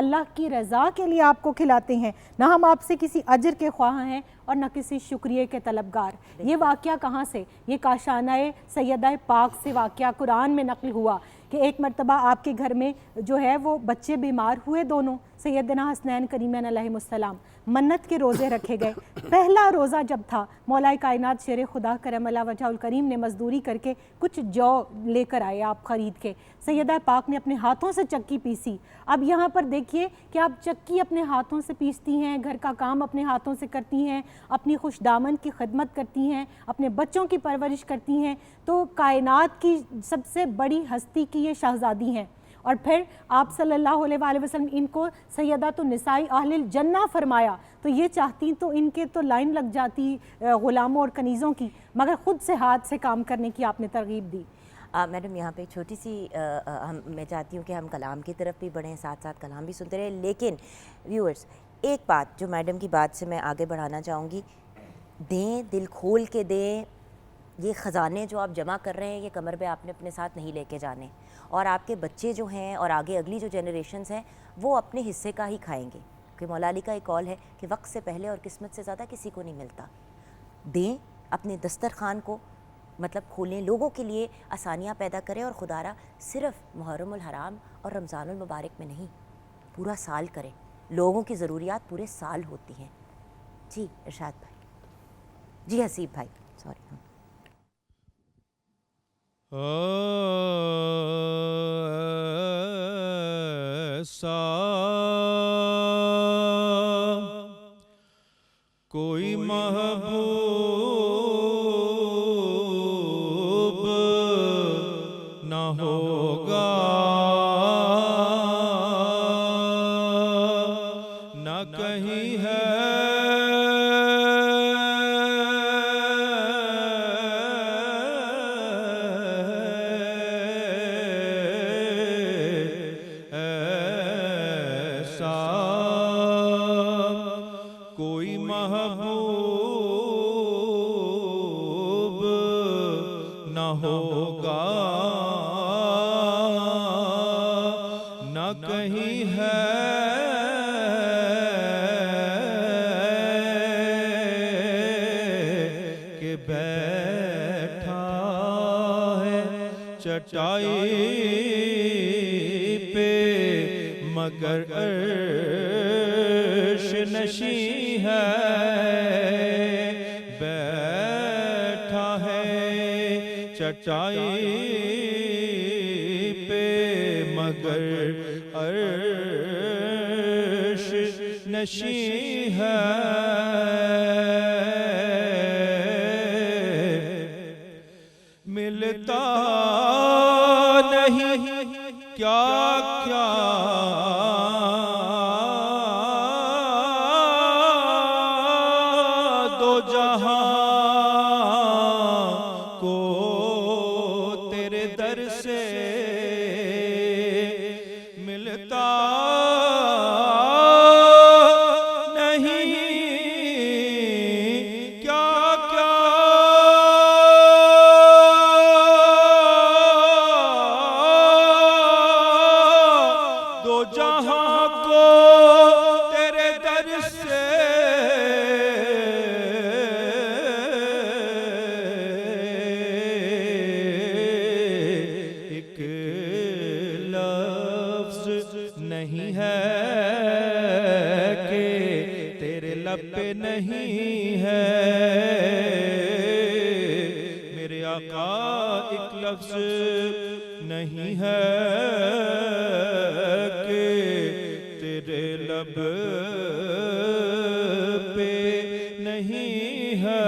Speaker 4: اللہ کی رضا کے لیے آپ کو کھلاتے ہیں، نہ ہم آپ سے کسی اجر کے خواہاں ہیں اور نہ کسی شکریہ کے طلبگار۔ یہ واقعہ کہاں سے؟ یہ کاشانہ سیدہ پاک سے واقعہ قرآن میں نقل ہوا کہ ایک مرتبہ آپ کے گھر میں جو ہے وہ بچے بیمار ہوئے، دونوں سیدنا حسنین کریمین علیہ السلام، منت کے روزے رکھے گئے۔ پہلا روزہ جب تھا، مولا کائنات شیر خدا کرم اللہ وجہ الکریم نے مزدوری کر کے کچھ جو لے کر آئے آپ خرید کے، سیدہ پاک نے اپنے ہاتھوں سے چکی پیسی۔ اب یہاں پر دیکھیے کہ آپ چکی اپنے ہاتھوں سے پیستی ہیں، گھر کا کام اپنے ہاتھوں سے کرتی ہیں، اپنی خوش دامن کی خدمت کرتی ہیں، اپنے بچوں کی پرورش کرتی ہیں، تو کائنات کی سب سے بڑی ہستی کی یہ شہزادی ہیں، اور پھر آپ صلی اللہ علیہ وآلہ وسلم ان کو سیدات النساء اہل الجنہ فرمایا، تو یہ چاہتی تو ان کے تو لائن لگ جاتی غلاموں اور کنیزوں کی، مگر خود سے ہاتھ سے کام کرنے کی آپ نے ترغیب دی۔
Speaker 1: میڈم یہاں پہ ایک چھوٹی سی میں چاہتی ہوں کہ ہم کلام کی طرف بھی بڑھیں، ساتھ ساتھ کلام بھی سنتے رہیں، لیکن ویورز ایک بات جو میڈم کی بات سے میں آگے بڑھانا چاہوں گی، دیں، دل کھول کے دیں، یہ خزانے جو آپ جمع کر رہے ہیں یہ کمر پہ آپ نے اپنے ساتھ نہیں لے کے جانے، اور آپ کے بچے جو ہیں اور آگے اگلی جو جنریشنز ہیں وہ اپنے حصے کا ہی کھائیں گے، کہ مولا علی کا ایک قول ہے کہ وقت سے پہلے اور قسمت سے زیادہ کسی کو نہیں ملتا۔ دیں، اپنے دسترخوان کو مطلب کھولیں، لوگوں کے لیے آسانیاں پیدا کریں، اور خدا را صرف محرم الحرام اور رمضان المبارک میں نہیں، پورا سال کریں، لوگوں کی ضروریات پورے سال ہوتی ہیں۔ جی ارشاد بھائی، جی حسیب بھائی، سوری۔
Speaker 5: ایسا کوئی محبوب نہ ہوگا، نہ کہیں ہے مگر عرش نشیں ہے، بیٹھا ہے چٹائی پہ مگر عرش نشیں ہے۔ ملتا نہیں کیا کیا دو جہاں کو تیرے در سے، ملتا نہیں کیا کیا دو جہاں کو تیرے در سے، ایک لفظ نہیں ہے کہ تیرے لب پہ نہیں ہے میرے آقا، ایک لفظ نہیں ہے کہ تیرے لب پہ نہیں ہے۔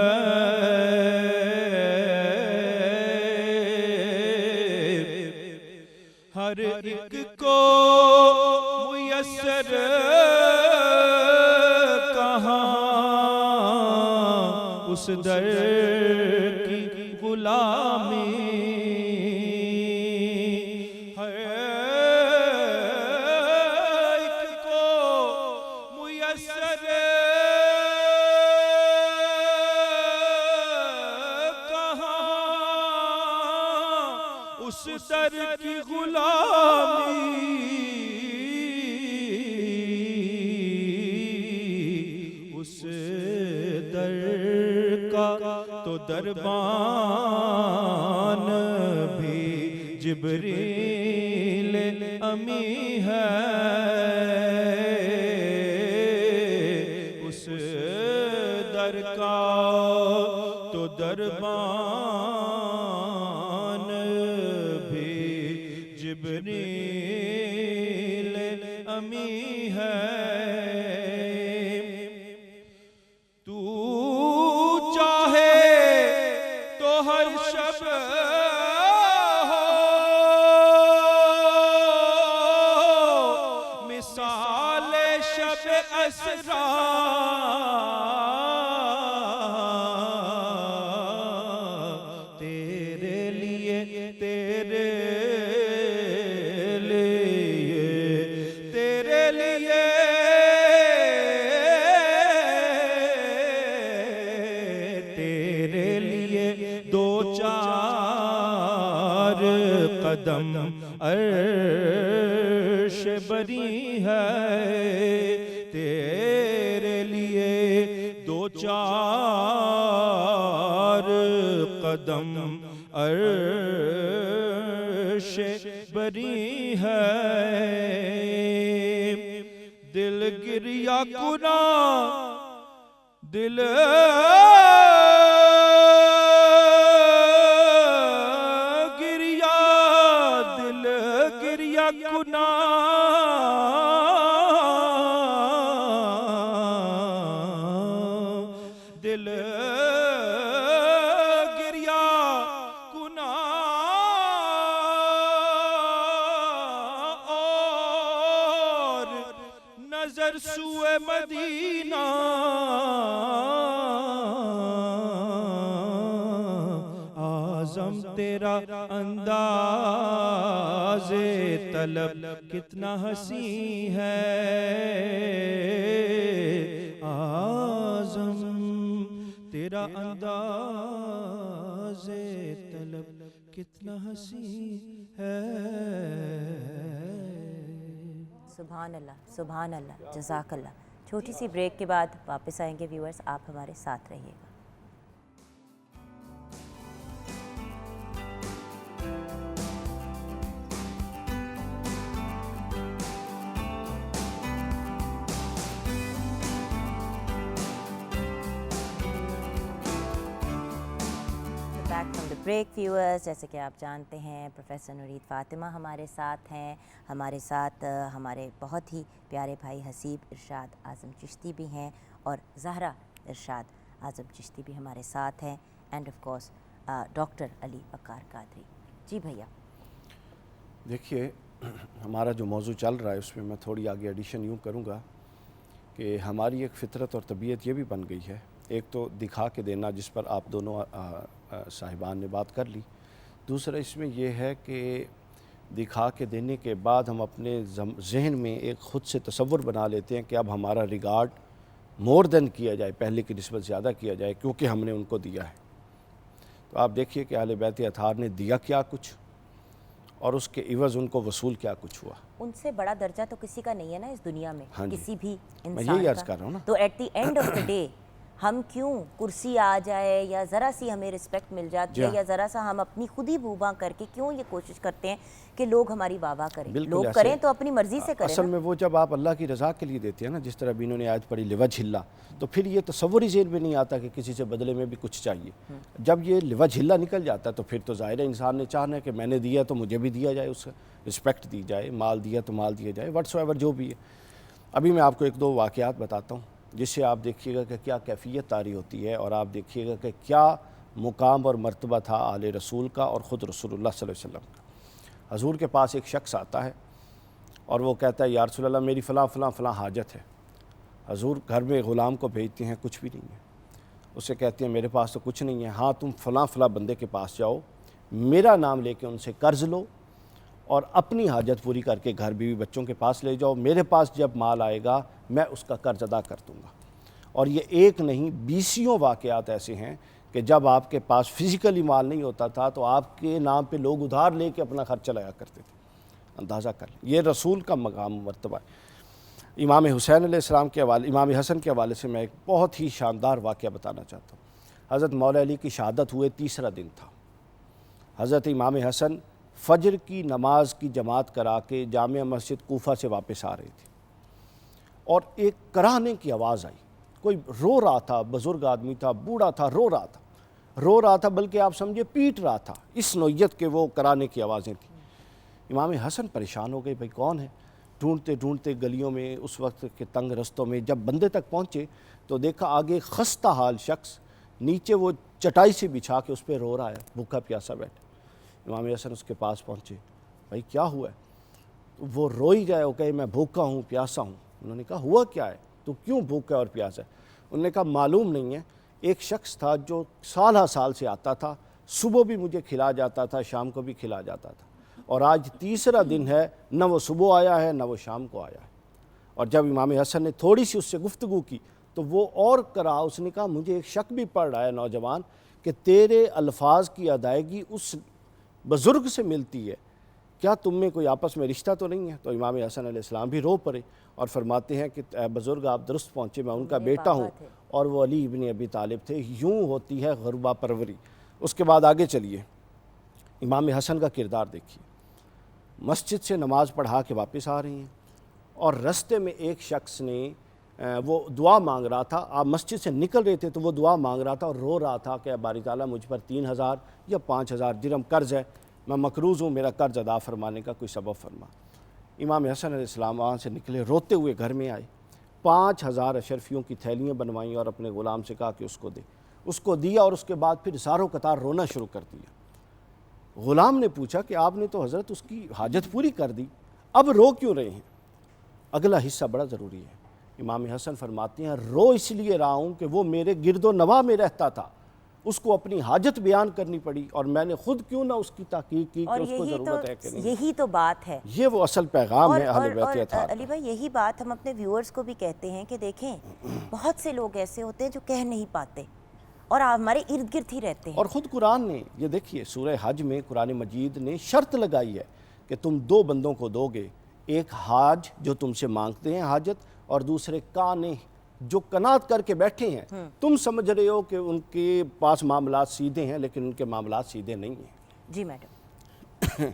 Speaker 5: ہر ایک کو میسر کہاں اس در کی غلامی، ہر ایک کو میسر کہاں اس در کی غلامی، در کا تو دربان بھی جبریل امی ہے، اس در کا تو دربان بھی جبریل امی ہے، تو چاہے تو ہر شب ہو مثال شب اسرا، تیرے لیے تیرے لیے تیرے لیے تیرے لیے دو چار قدم عرش بری ہے، تیرے لیے دو چار قدم عرش بری ہے، دل گریا کنا دل گریا کنا دل گریا کنا اور نظر سوئے مدینہ اعظم تیرا انداز طلب کتنا حسین ہے، اعظم تیرا انداز طلب کتنا حسین ہے۔
Speaker 1: سبحان اللہ، سبحان اللہ، جزاک اللہ۔ چھوٹی سی بریک کے بعد واپس آئیں گے ویورز، آپ ہمارے ساتھ رہیے گا۔ Back from the break viewers, جیسے کہ آپ جانتے ہیں پروفیسر نورید فاطمہ ہمارے ساتھ ہیں، ہمارے ساتھ ہمارے بہت ہی پیارے بھائی حسیب ارشاد اعظم چشتی بھی ہیں، اور زہرا ارشاد اعظم چشتی بھی ہمارے ساتھ ہیں، اینڈ آف کورس ڈاکٹر علی وقار قادری۔ جی بھیا،
Speaker 3: دیکھیے ہمارا جو موضوع چل رہا ہے اس میں میں تھوڑی آگے ایڈیشن یوں کروں گا کہ ہماری ایک فطرت اور طبیعت یہ بھی بن گئی ہے، ایک تو دکھا کے دینا جس پر آپ دونوں صاحبان نے بات کر لی، دوسرا اس میں یہ ہے کہ دکھا کے دینے کے بعد ہم اپنے ذہن میں ایک خود سے تصور بنا لیتے ہیں کہ اب ہمارا ریگارڈ مور دین کیا جائے، پہلے کی نسبت زیادہ کیا جائے کیونکہ ہم نے ان کو دیا ہے۔ تو آپ دیکھیے کہ اہل بیت اطہار نے دیا کیا کچھ اور اس کے عوض ان کو وصول کیا کچھ ہوا۔
Speaker 1: ان سے بڑا درجہ تو کسی کا نہیں ہے نا اس دنیا میں،
Speaker 3: ہاں جی،
Speaker 1: کسی بھی
Speaker 3: میں
Speaker 1: انسان
Speaker 3: یہی عرض
Speaker 1: کا۔
Speaker 3: کر رہا ہوں نا۔
Speaker 1: تو at the end of the day ہم کیوں کرسی آ جائے یا ذرا سی ہمیں رسپیکٹ مل جاتی ہے یا ذرا سا ہم اپنی خود ہی بھوباں کر کے کیوں یہ کوشش کرتے ہیں کہ لوگ ہماری واہ واہ کریں؟ لوگ کریں تو اپنی مرضی سے کریں۔
Speaker 3: اصل میں وہ جب آپ اللہ کی رضا کے لیے دیتے ہیں نا، جس طرح بھی انہوں نے آیت پڑھی لوجہ اللہ، تو پھر یہ تصور ہی ذہن میں نہیں آتا کہ کسی سے بدلے میں بھی کچھ چاہیے۔ جب یہ لوجہ اللہ نکل جاتا ہے تو پھر تو ظاہر ہے انسان نے چاہنا ہے کہ میں نے دیا تو مجھے بھی دیا جائے، اس کا رسپیکٹ دی جائے، مال دیا تو مال دیا جائے، واٹس ایور جو بھی ہے۔ ابھی میں آپ کو ایک دو واقعات بتاتا ہوں جس سے آپ دیکھیے گا کہ کیا کیفیت طاری ہوتی ہے، اور آپ دیکھیے گا کہ کیا مقام اور مرتبہ تھا آل رسول کا اور خود رسول اللہ صلی اللہ علیہ وسلم کا۔ حضور کے پاس ایک شخص آتا ہے اور وہ کہتا ہے یا رسول اللہ میری فلاں فلاں فلاں حاجت ہے۔ حضور گھر میں غلام کو بھیجتے ہیں، کچھ بھی نہیں ہے۔ اسے کہتے ہیں میرے پاس تو کچھ نہیں ہے، ہاں تم فلاں فلاں بندے کے پاس جاؤ، میرا نام لے کے ان سے قرض لو اور اپنی حاجت پوری کر کے گھر بیوی بچوں کے پاس لے جاؤ، میرے پاس جب مال آئے گا میں اس کا قرض ادا کر دوں گا۔ اور یہ ایک نہیں بیسیوں واقعات ایسے ہیں کہ جب آپ کے پاس فزیکلی مال نہیں ہوتا تھا تو آپ کے نام پہ لوگ ادھار لے کے اپنا خرچ چلایا کرتے تھے۔ اندازہ کر لیں، یہ رسول کا مقام مرتبہ ہے۔ امام حسین علیہ السلام کے حوالے، امام حسن کے حوالے سے میں ایک بہت ہی شاندار واقعہ بتانا چاہتا ہوں۔ حضرت مولا علی کی شہادت ہوئے تیسرا دن تھا۔ حضرت امام حسن فجر کی نماز کی جماعت کرا کے جامع مسجد کوفہ سے واپس آ رہے تھے، اور ایک کراہنے کی آواز آئی۔ کوئی رو رہا تھا، بزرگ آدمی تھا، بوڑھا تھا، رو رہا تھا، بلکہ آپ سمجھے پیٹ رہا تھا، اس نوعیت کے وہ کراہنے کی آوازیں تھیں۔ امام حسن پریشان ہو گئے، بھئی کون ہے؟ ڈھونڈتے گلیوں میں، اس وقت کے تنگ رستوں میں جب بندے تک پہنچے تو دیکھا آگے خستہ حال شخص نیچے وہ چٹائی سے بچھا کے اس پہ رو رہا ہے، بھوکا پیاسا بیٹھا۔ امام حسن اس کے پاس پہنچے، بھائی کیا ہوا ہے؟ وہ رو ہی جائے، وہ کہے میں بھوکا ہوں، پیاسا ہوں۔ انہوں نے کہا ہوا کیا ہے، تو کیوں بھوکا اور پیاسا ہے؟ انہوں نے کہا معلوم نہیں ہے، ایک شخص تھا جو سال سے آتا تھا، صبح بھی مجھے کھلا جاتا تھا، شام کو بھی کھلا جاتا تھا، اور آج تیسرا دن ہے، نہ وہ صبح آیا ہے نہ وہ شام کو آیا ہے۔ اور جب امام حسن نے تھوڑی سی اس سے گفتگو کی تو وہ اور کرا، اس نے کہا مجھے ایک شک بھی پڑ رہا ہے نوجوان کہ تیرے الفاظ کی ادائیگی اس بزرگ سے ملتی ہے، کیا تم میں کوئی آپس میں رشتہ تو نہیں ہے؟ تو امام حسن علیہ السلام بھی رو پڑے اور فرماتے ہیں کہ اے بزرگ آپ درست پہنچے، میں ان کا بیٹا ہوں اور وہ علی ابن ابی طالب تھے، یوں ہوتی ہے غربہ پروری۔ اس کے بعد آگے چلیے، امام حسن کا کردار دیکھیے۔ مسجد سے نماز پڑھا کے واپس آ رہے ہیں، اور رستے میں ایک شخص نے وہ دعا مانگ رہا تھا، آپ مسجد سے نکل رہے تھے تو وہ دعا مانگ رہا تھا اور رو رہا تھا کہ باری تعالیٰ مجھ پر 3000 یا 5000 درہم قرض ہے، میں مقروض ہوں، میرا قرض ادا فرمانے کا کوئی سبب فرما۔ امام حسن علیہ السلام وہاں سے نکلے، روتے ہوئے گھر میں آئے، 5000 اشرفیوں کی تھیلیاں بنوائیں اور اپنے غلام سے کہا کہ اس کو دے، اس کو دیا، اور اس کے بعد پھر زاروں قطار رونا شروع کر دیا۔ غلام نے پوچھا کہ آپ نے تو حضرت اس کی حاجت پوری کر دی، اب رو کیوں رہے ہیں؟ اگلا حصہ بڑا ضروری ہے۔ امام حسن فرماتے ہیں رو اس لیے رہا ہوں کہ وہ میرے گرد و نواح میں رہتا تھا، اس کو اپنی حاجت بیان کرنی پڑی، اور میں نے خود کیوں نہ اس کی تحقیق کی کہ اس کو ضرورت ہے کہ نہیں۔
Speaker 1: یہی تو بات ہے،
Speaker 3: یہ وہ اصل پیغام ہے اہل بیت اطہار۔
Speaker 1: علی بھائی یہی بات ہم اپنے ویورز کو بھی کہتے ہیں کہ دیکھیں بہت سے لوگ ایسے ہوتے ہیں جو کہہ نہیں پاتے اور ہمارے ارد گرد ہی رہتے ہیں۔
Speaker 3: اور خود قرآن نے یہ دیکھیے، سورہ حج میں قرآن مجید نے شرط لگائی ہے کہ تم 2 بندوں کو دو گے، ایک حاج جو تم سے مانگتے ہیں حاجت، اور دوسرے کانے جو قناعت کر کے بیٹھے ہیں، تم سمجھ رہے ہو کہ ان کے پاس معاملات سیدھے ہیں، لیکن ان کے معاملات سیدھے نہیں ہیں۔
Speaker 1: جی میڈم،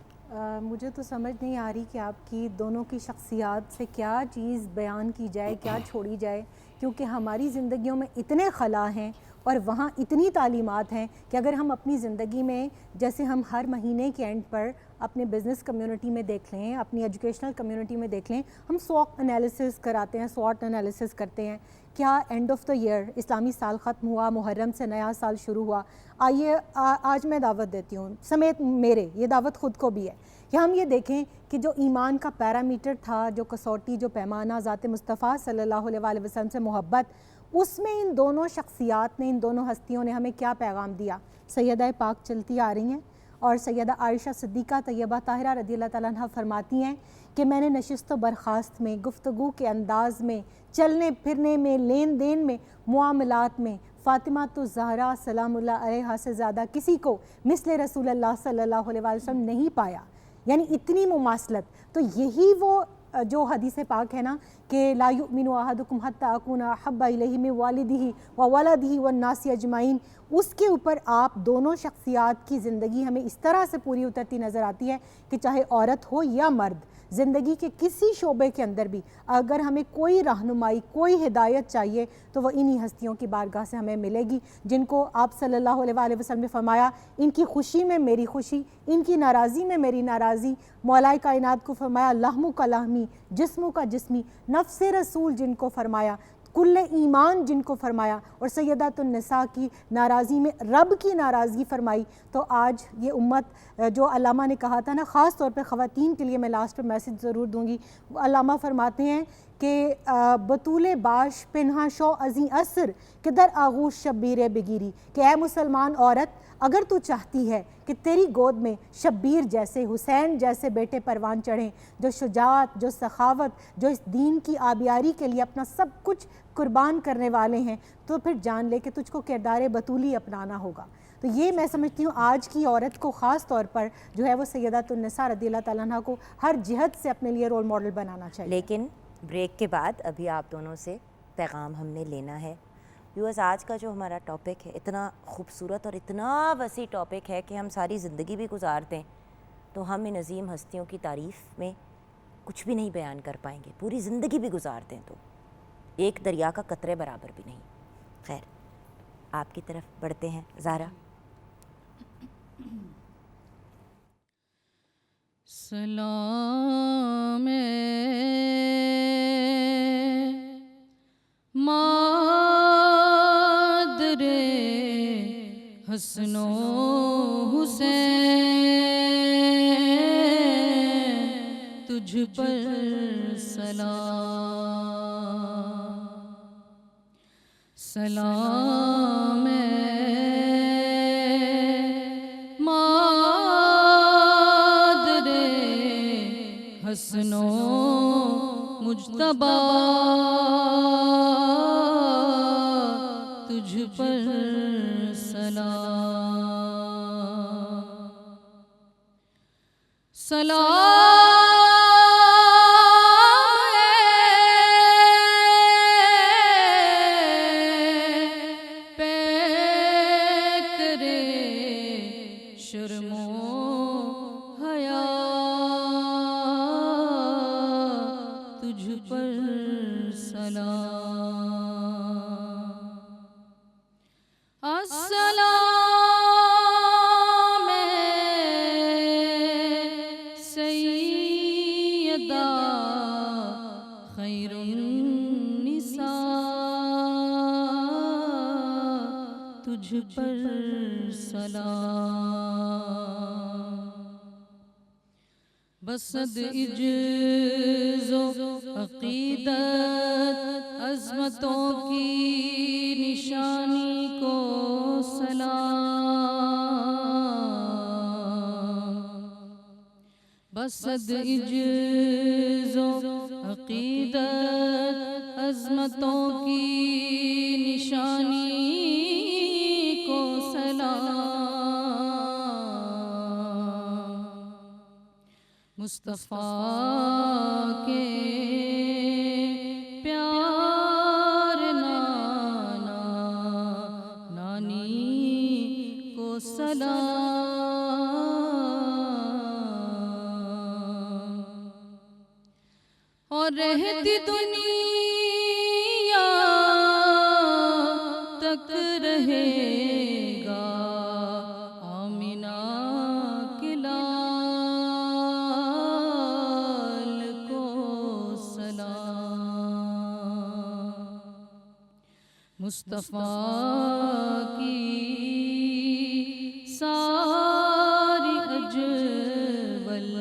Speaker 4: مجھے تو سمجھ نہیں آ رہی کہ آپ کی دونوں کی شخصیات سے کیا چیز بیان کی جائے، کیا چھوڑی جائے، کیونکہ ہماری زندگیوں میں اتنے خلا ہیں اور وہاں اتنی تعلیمات ہیں کہ اگر ہم اپنی زندگی میں، جیسے ہم ہر مہینے کے اینڈ پر اپنے بزنس کمیونٹی میں دیکھ لیں، اپنی ایجوکیشنل کمیونٹی میں دیکھ لیں، ہم سواٹ انالیسس کراتے ہیں، سواٹ انالیسس کرتے ہیں، کیا اینڈ آف دا ایئر اسلامی سال ختم ہوا، محرم سے نیا سال شروع ہوا، آئیے آج میں دعوت دیتی ہوں سمیت میرے، یہ دعوت خود کو بھی ہے کہ ہم یہ دیکھیں کہ جو ایمان کا پیرامیٹر تھا، جو کسوٹی، جو پیمانہ ذات مصطفیٰ صلی اللہ علیہ وسلم سے محبت، اس میں ان دونوں شخصیات نے، ان دونوں ہستیوں نے ہمیں کیا پیغام دیا۔ سیدہ پاک چلتی آ رہی ہیں اور سیدہ عائشہ صدیقہ طیبہ طاہرہ رضی اللہ تعالیٰ عنہ فرماتی ہیں کہ میں نے نشست و برخاست میں، گفتگو کے انداز میں، چلنے پھرنے میں، لین دین میں، معاملات میں، فاطمہ الزہرا سلام اللہ علیہا سے زیادہ کسی کو مثل رسول اللہ صلی اللہ علیہ وسلم نہیں پایا، یعنی اتنی مماثلت۔ تو یہی وہ جو حدیث پاک ہے نا کہ لا یؤمن احدکم حتی اکون احب الیہ من والدہ وولدہ والناس اجمعین، اس کے اوپر آپ دونوں شخصیات کی زندگی ہمیں اس طرح سے پوری اترتی نظر آتی ہے کہ چاہے عورت ہو یا مرد، زندگی کے کسی شعبے کے اندر بھی اگر ہمیں کوئی رہنمائی، کوئی ہدایت چاہیے تو وہ انہی ہستیوں کی بارگاہ سے ہمیں ملے گی، جن کو آپ صلی اللہ علیہ وسلم نے فرمایا ان کی خوشی میں میری خوشی، ان کی ناراضی میں میری ناراضی، مولا کائنات کو فرمایا لحم کا لحمی، جسم کا جسمی، نفس رسول جن کو فرمایا، کل ایمان جن کو فرمایا، اور سیدات النساء کی ناراضی میں رب کی ناراضگی فرمائی۔ تو آج یہ امت جو علامہ نے کہا تھا نا، خاص طور پہ خواتین کے لیے میں لاسٹ پہ میسج ضرور دوں گی، علامہ فرماتے ہیں کہ بطول باش پنہا شو ازیں اثر کہ در آغوش شبیر بگیری، کہ اے مسلمان عورت اگر تو چاہتی ہے کہ تیری گود میں شبیر جیسے، حسین جیسے بیٹے پروان چڑھیں، جو شجاعت، جو سخاوت، جو اس دین کی آبیاری کے لیے اپنا سب کچھ قربان کرنے والے ہیں، تو پھر جان لے کہ تجھ کو کردار بطولی اپنانا ہوگا۔ تو یہ میں سمجھتی ہوں آج کی عورت کو خاص طور پر جو ہے وہ سیدات النساء رضی اللہ تعالیٰ عنہ کو ہر جہت سے اپنے لیے رول ماڈل بنانا چاہیے۔
Speaker 1: لیکن بریک کے بعد ابھی آپ دونوں سے پیغام ہم نے لینا ہے. ویورز آج کا جو ہمارا ٹاپک ہے اتنا خوبصورت اور اتنا وسیع ٹاپک ہے کہ ہم ساری زندگی بھی گزار دیں تو ہم ان عظیم ہستیوں کی تعریف میں کچھ بھی نہیں بیان کر پائیں گے. پوری زندگی بھی گزار دیں تو ایک دریا کا قطرے برابر بھی نہیں. خیر آپ کی طرف بڑھتے ہیں زہرا.
Speaker 6: سلام مادر حسن و حسین تجھ پر سلام. سلام مادر حسن و مجتبی تجھ پر سلام. سلام پیکرے شرم و حیا تجھ پر سلام. السلام سیدہ خیر النساء تجھ پر سلام. بسد عجز و عقیدت عظمتوں کی نشانی کو سلام. بسد عجز و عقیدت عظمتوں کی نشانی کو سلام. مصطفیٰ کے پیار نانا نانی کو سلام. اور رہتی دنیا تک رہے گا آمینہ کے لال کو سلام. مصطفیٰ کی ساری اجمل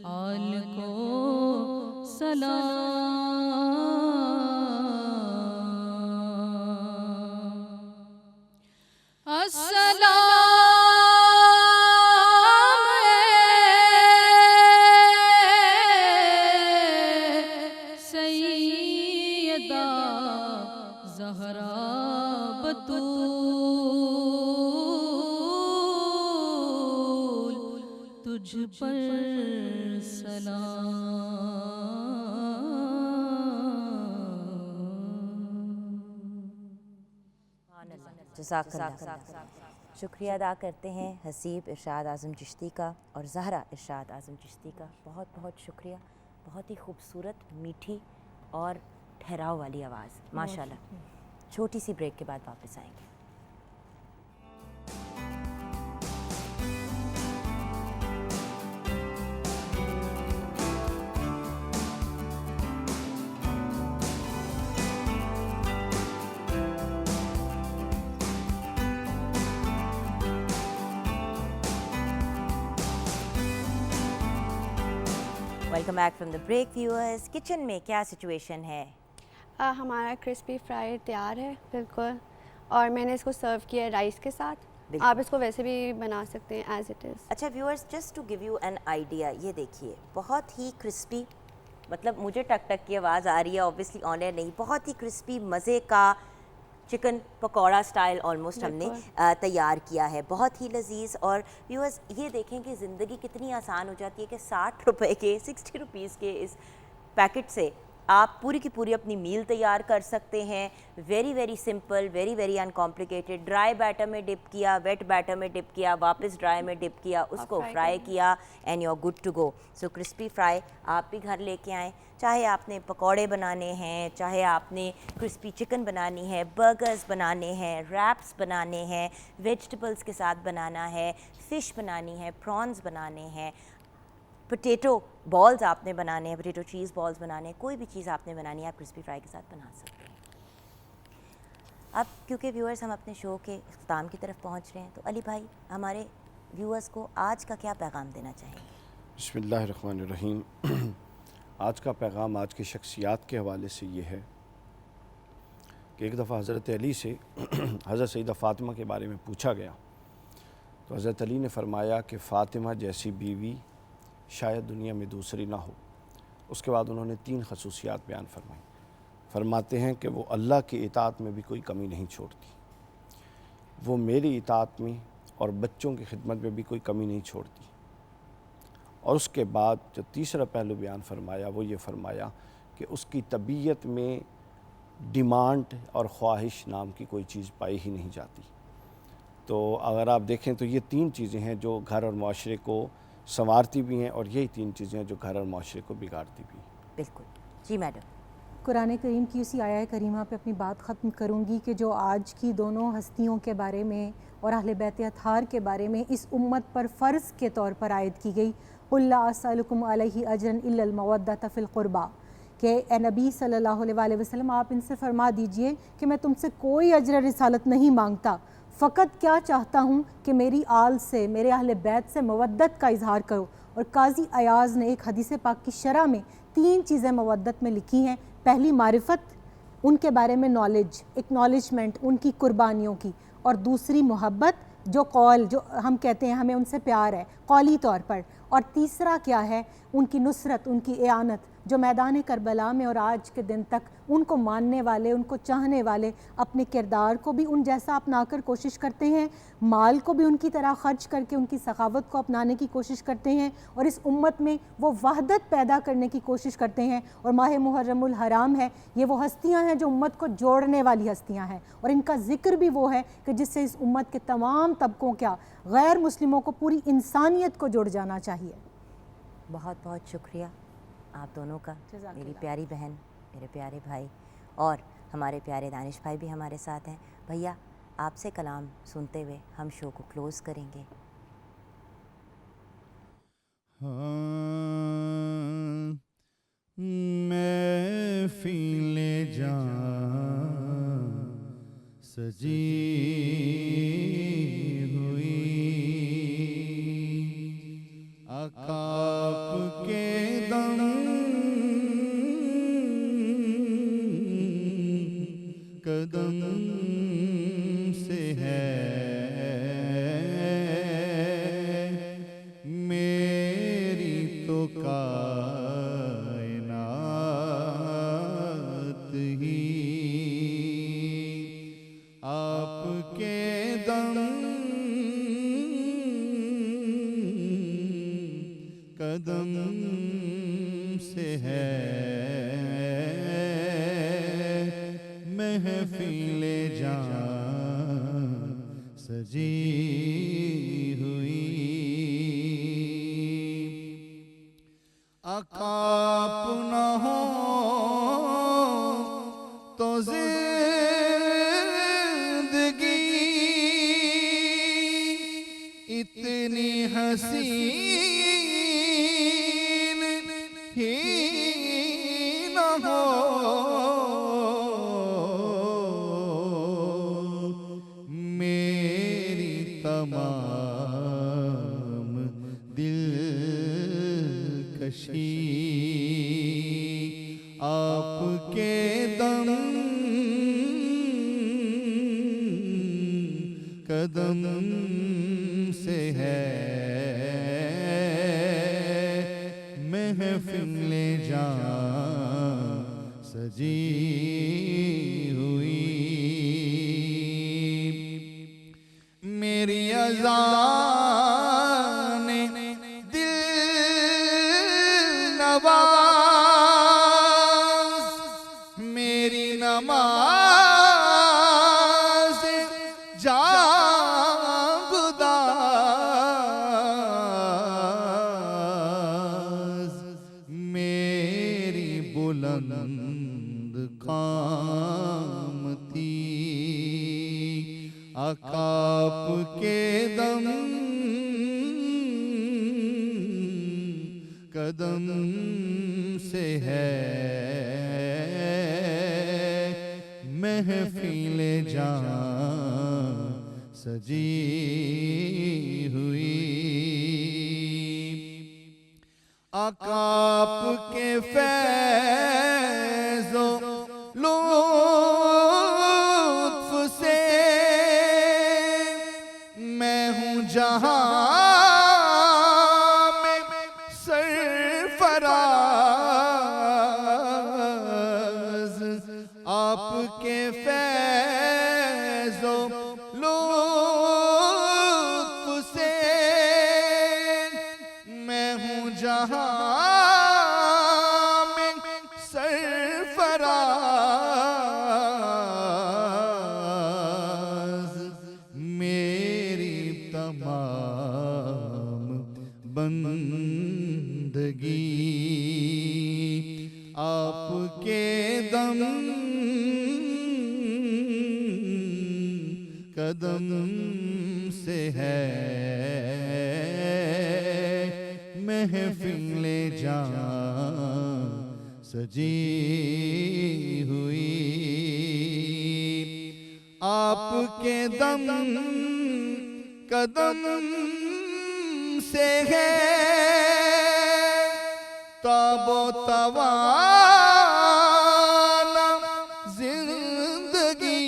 Speaker 6: آل کو سلام. السلام سیدہ زہرا بطول تجھ پر سلام.
Speaker 1: جزاک اللہ. شکریہ ادا کرتے ہیں حسیب ارشاد اعظم چشتی کا اور زہرا ارشاد اعظم چشتی کا. بہت بہت شکریہ. بہت ہی خوبصورت میٹھی اور ٹھہراؤ والی آواز ماشاءاللہ. چھوٹی سی بریک کے بعد واپس آئیں گے. Welcome back from the break viewers. Kitchen میں کیا سچویشن ہے؟
Speaker 7: ہمارا کرسپی فرائی تیار ہے بالکل, اور میں نے اس کو سرو کیا ہے رائس کے ساتھ. آپ اس کو ویسے بھی بنا سکتے ہیں ایز اٹ از.
Speaker 1: اچھا viewers, just to give you an idea, یہ دیکھیے بہت ہی کرسپی, مطلب مجھے ٹک ٹک کی آواز آ رہی ہے, اوبیسلی آن ایئر نہیں. بہت ہی کرسپی مزے کا چکن پکوڑا سٹائل آلموسٹ ہم نے تیار کیا ہے, بہت ہی لذیذ. اور ویورز یہ دیکھیں کہ زندگی کتنی آسان ہو جاتی ہے کہ 60 روپے کے 60 روپیز کے اس پیکٹ سے آپ پوری کی پوری اپنی میل تیار کر سکتے ہیں. Very very simple, very very uncomplicated. Dry batter میں ڈپ کیا, ویٹ بیٹر میں ڈپ کیا, واپس ڈرائی میں ڈپ کیا, اس کو فرائی کیا and you are good to go. So crispy fry آپ بھی گھر لے کے آئیں. چاہے آپ نے پکوڑے بنانے ہیں, چاہے آپ نے کرسپی چکن بنانی ہے, برگرز بنانے ہیں, ریپس بنانے ہیں, ویجیٹیبلز کے ساتھ بنانا ہے, فش بنانی ہے, پرانز بنانے ہیں, پوٹیٹو بالز آپ نے بنانے ہیں, پوٹیٹو چیز بالز بنانے ہیں, کوئی بھی چیز آپ نے بنانی ہے آپ کرسپی فرائی کے ساتھ بنا سکتے ہیں. اب کیونکہ ویورز ہم اپنے شو کے اختتام کی طرف پہنچ رہے ہیں, تو علی بھائی ہمارے ویورز کو آج کا کیا پیغام دینا چاہیں گے؟
Speaker 3: بسم اللہ الرحمن الرحیم. آج کا پیغام آج کی شخصیات کے حوالے سے یہ ہے کہ ایک دفعہ حضرت علی سے حضرت سیدہ فاطمہ کے بارے میں پوچھا گیا, تو حضرت علی نے فرمایا کہ فاطمہ جیسی بیوی شاید دنیا میں دوسری نہ ہو. اس کے بعد انہوں نے 3 خصوصیات بیان فرمائیں. فرماتے ہیں کہ وہ اللہ کی اطاعت میں بھی کوئی کمی نہیں چھوڑتی, وہ میری اطاعت میں اور بچوں کی خدمت میں بھی کوئی کمی نہیں چھوڑتی. اور اس کے بعد جو تیسرا پہلو بیان فرمایا وہ یہ فرمایا کہ اس کی طبیعت میں ڈیمانڈ اور خواہش نام کی کوئی چیز پائی ہی نہیں جاتی. تو اگر آپ دیکھیں تو یہ 3 چیزیں ہیں جو گھر اور معاشرے کو سنوارتی بھی ہیں, اور یہی 3 چیزیں ہیں جو گھر اور معاشرے کو بگاڑتی بھی ہیں.
Speaker 1: بالکل. جی میڈم.
Speaker 4: قرآن کریم کی اسی آیہ کریمہ پہ اپنی بات ختم کروں گی کہ جو آج کی دونوں ہستیوں کے بارے میں اور اہل بیت اطہار کے بارے میں اس امت پر فرض کے طور پر عائد کی گئی, قُلْ لَا أَسْأَلُكُمْ عَلَيْهِ أَجْرًا إِلَّا الْمَوَدَّةَ فِي الْقُرْبَى, کہ اے نبی صلی اللہ علیہ وسلم آپ ان سے فرما دیجئے کہ میں تم سے کوئی اجر رسالت نہیں مانگتا, فقط کیا چاہتا ہوں کہ میری آل سے, میرے اہل بیت سے مودت کا اظہار کرو. اور قاضی ایاز نے ایک حدیث پاک کی شرح میں 3 چیزیں مودت میں لکھی ہیں. پہلی معرفت, ان کے بارے میں نالج, اکنالجمنٹ ان کی قربانیوں کی, اور دوسری محبت, جو قول جو ہم کہتے ہیں ہمیں ان سے پیار ہے قولی طور پر, اور تیسرا کیا ہے ان کی نصرت, ان کی اعانت, جو میدان کربلا میں اور آج کے دن تک ان کو ماننے والے, ان کو چاہنے والے اپنے کردار کو بھی ان جیسا اپنا کر کوشش کرتے ہیں, مال کو بھی ان کی طرح خرچ کر کے ان کی سخاوت کو اپنانے کی کوشش کرتے ہیں, اور اس امت میں وہ وحدت پیدا کرنے کی کوشش کرتے ہیں. اور ماہ محرم الحرام ہے, یہ وہ ہستیاں ہیں جو امت کو جوڑنے والی ہستیاں ہیں, اور ان کا ذکر بھی وہ ہے کہ جس سے اس امت کے تمام طبقوں کیا غیر مسلموں کو پوری انسانیت کو جڑ جانا چاہیے.
Speaker 1: بہت بہت شکریہ آپ دونوں کا, میری پیاری بہن, میرے پیارے بھائی, اور ہمارے پیارے دانش بھائی بھی ہمارے ساتھ ہیں. بھیا آپ سے کلام سنتے ہوئے ہم شو کو کلوز کریں گے.
Speaker 5: محفل جان سجی ہوئی عقاب کے دم قدم سے ہے میری تو کائنات ہی آپ کے دم قدم سے ہے محفل جان سجی ہوئی عقاب نہ ہو تو زندگی اتنی حسین ہی نہ ہو میری تمام دلکشی آپ کے دم قدم سے ہے محفل جان سجی ہوئی میری اذان دل نواز جانگداز میری بلند قامتی آقا آپ کے دم قدم سے ہے محفل جان سجی ہوئی آقا آپ کے فیض و لطف سے میں ہوں جہاں میں سرفراز آپ کے فیض و لطف سے میں ہوں جہاں میں سرفراز میری تمام بندگی آپ کے دم قدم سے ہے محفل جان سجی ہوئی آپ کے دم قدم سے ہے تاب و توانا زندگی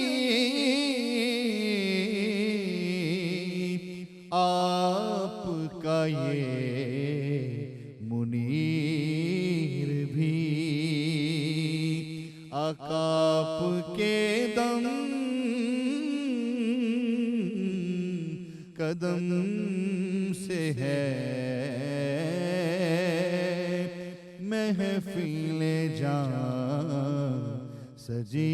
Speaker 5: آپ کا یہ منیر بھی آقا آپ کے دم قدم سے ہے محفل جان سجی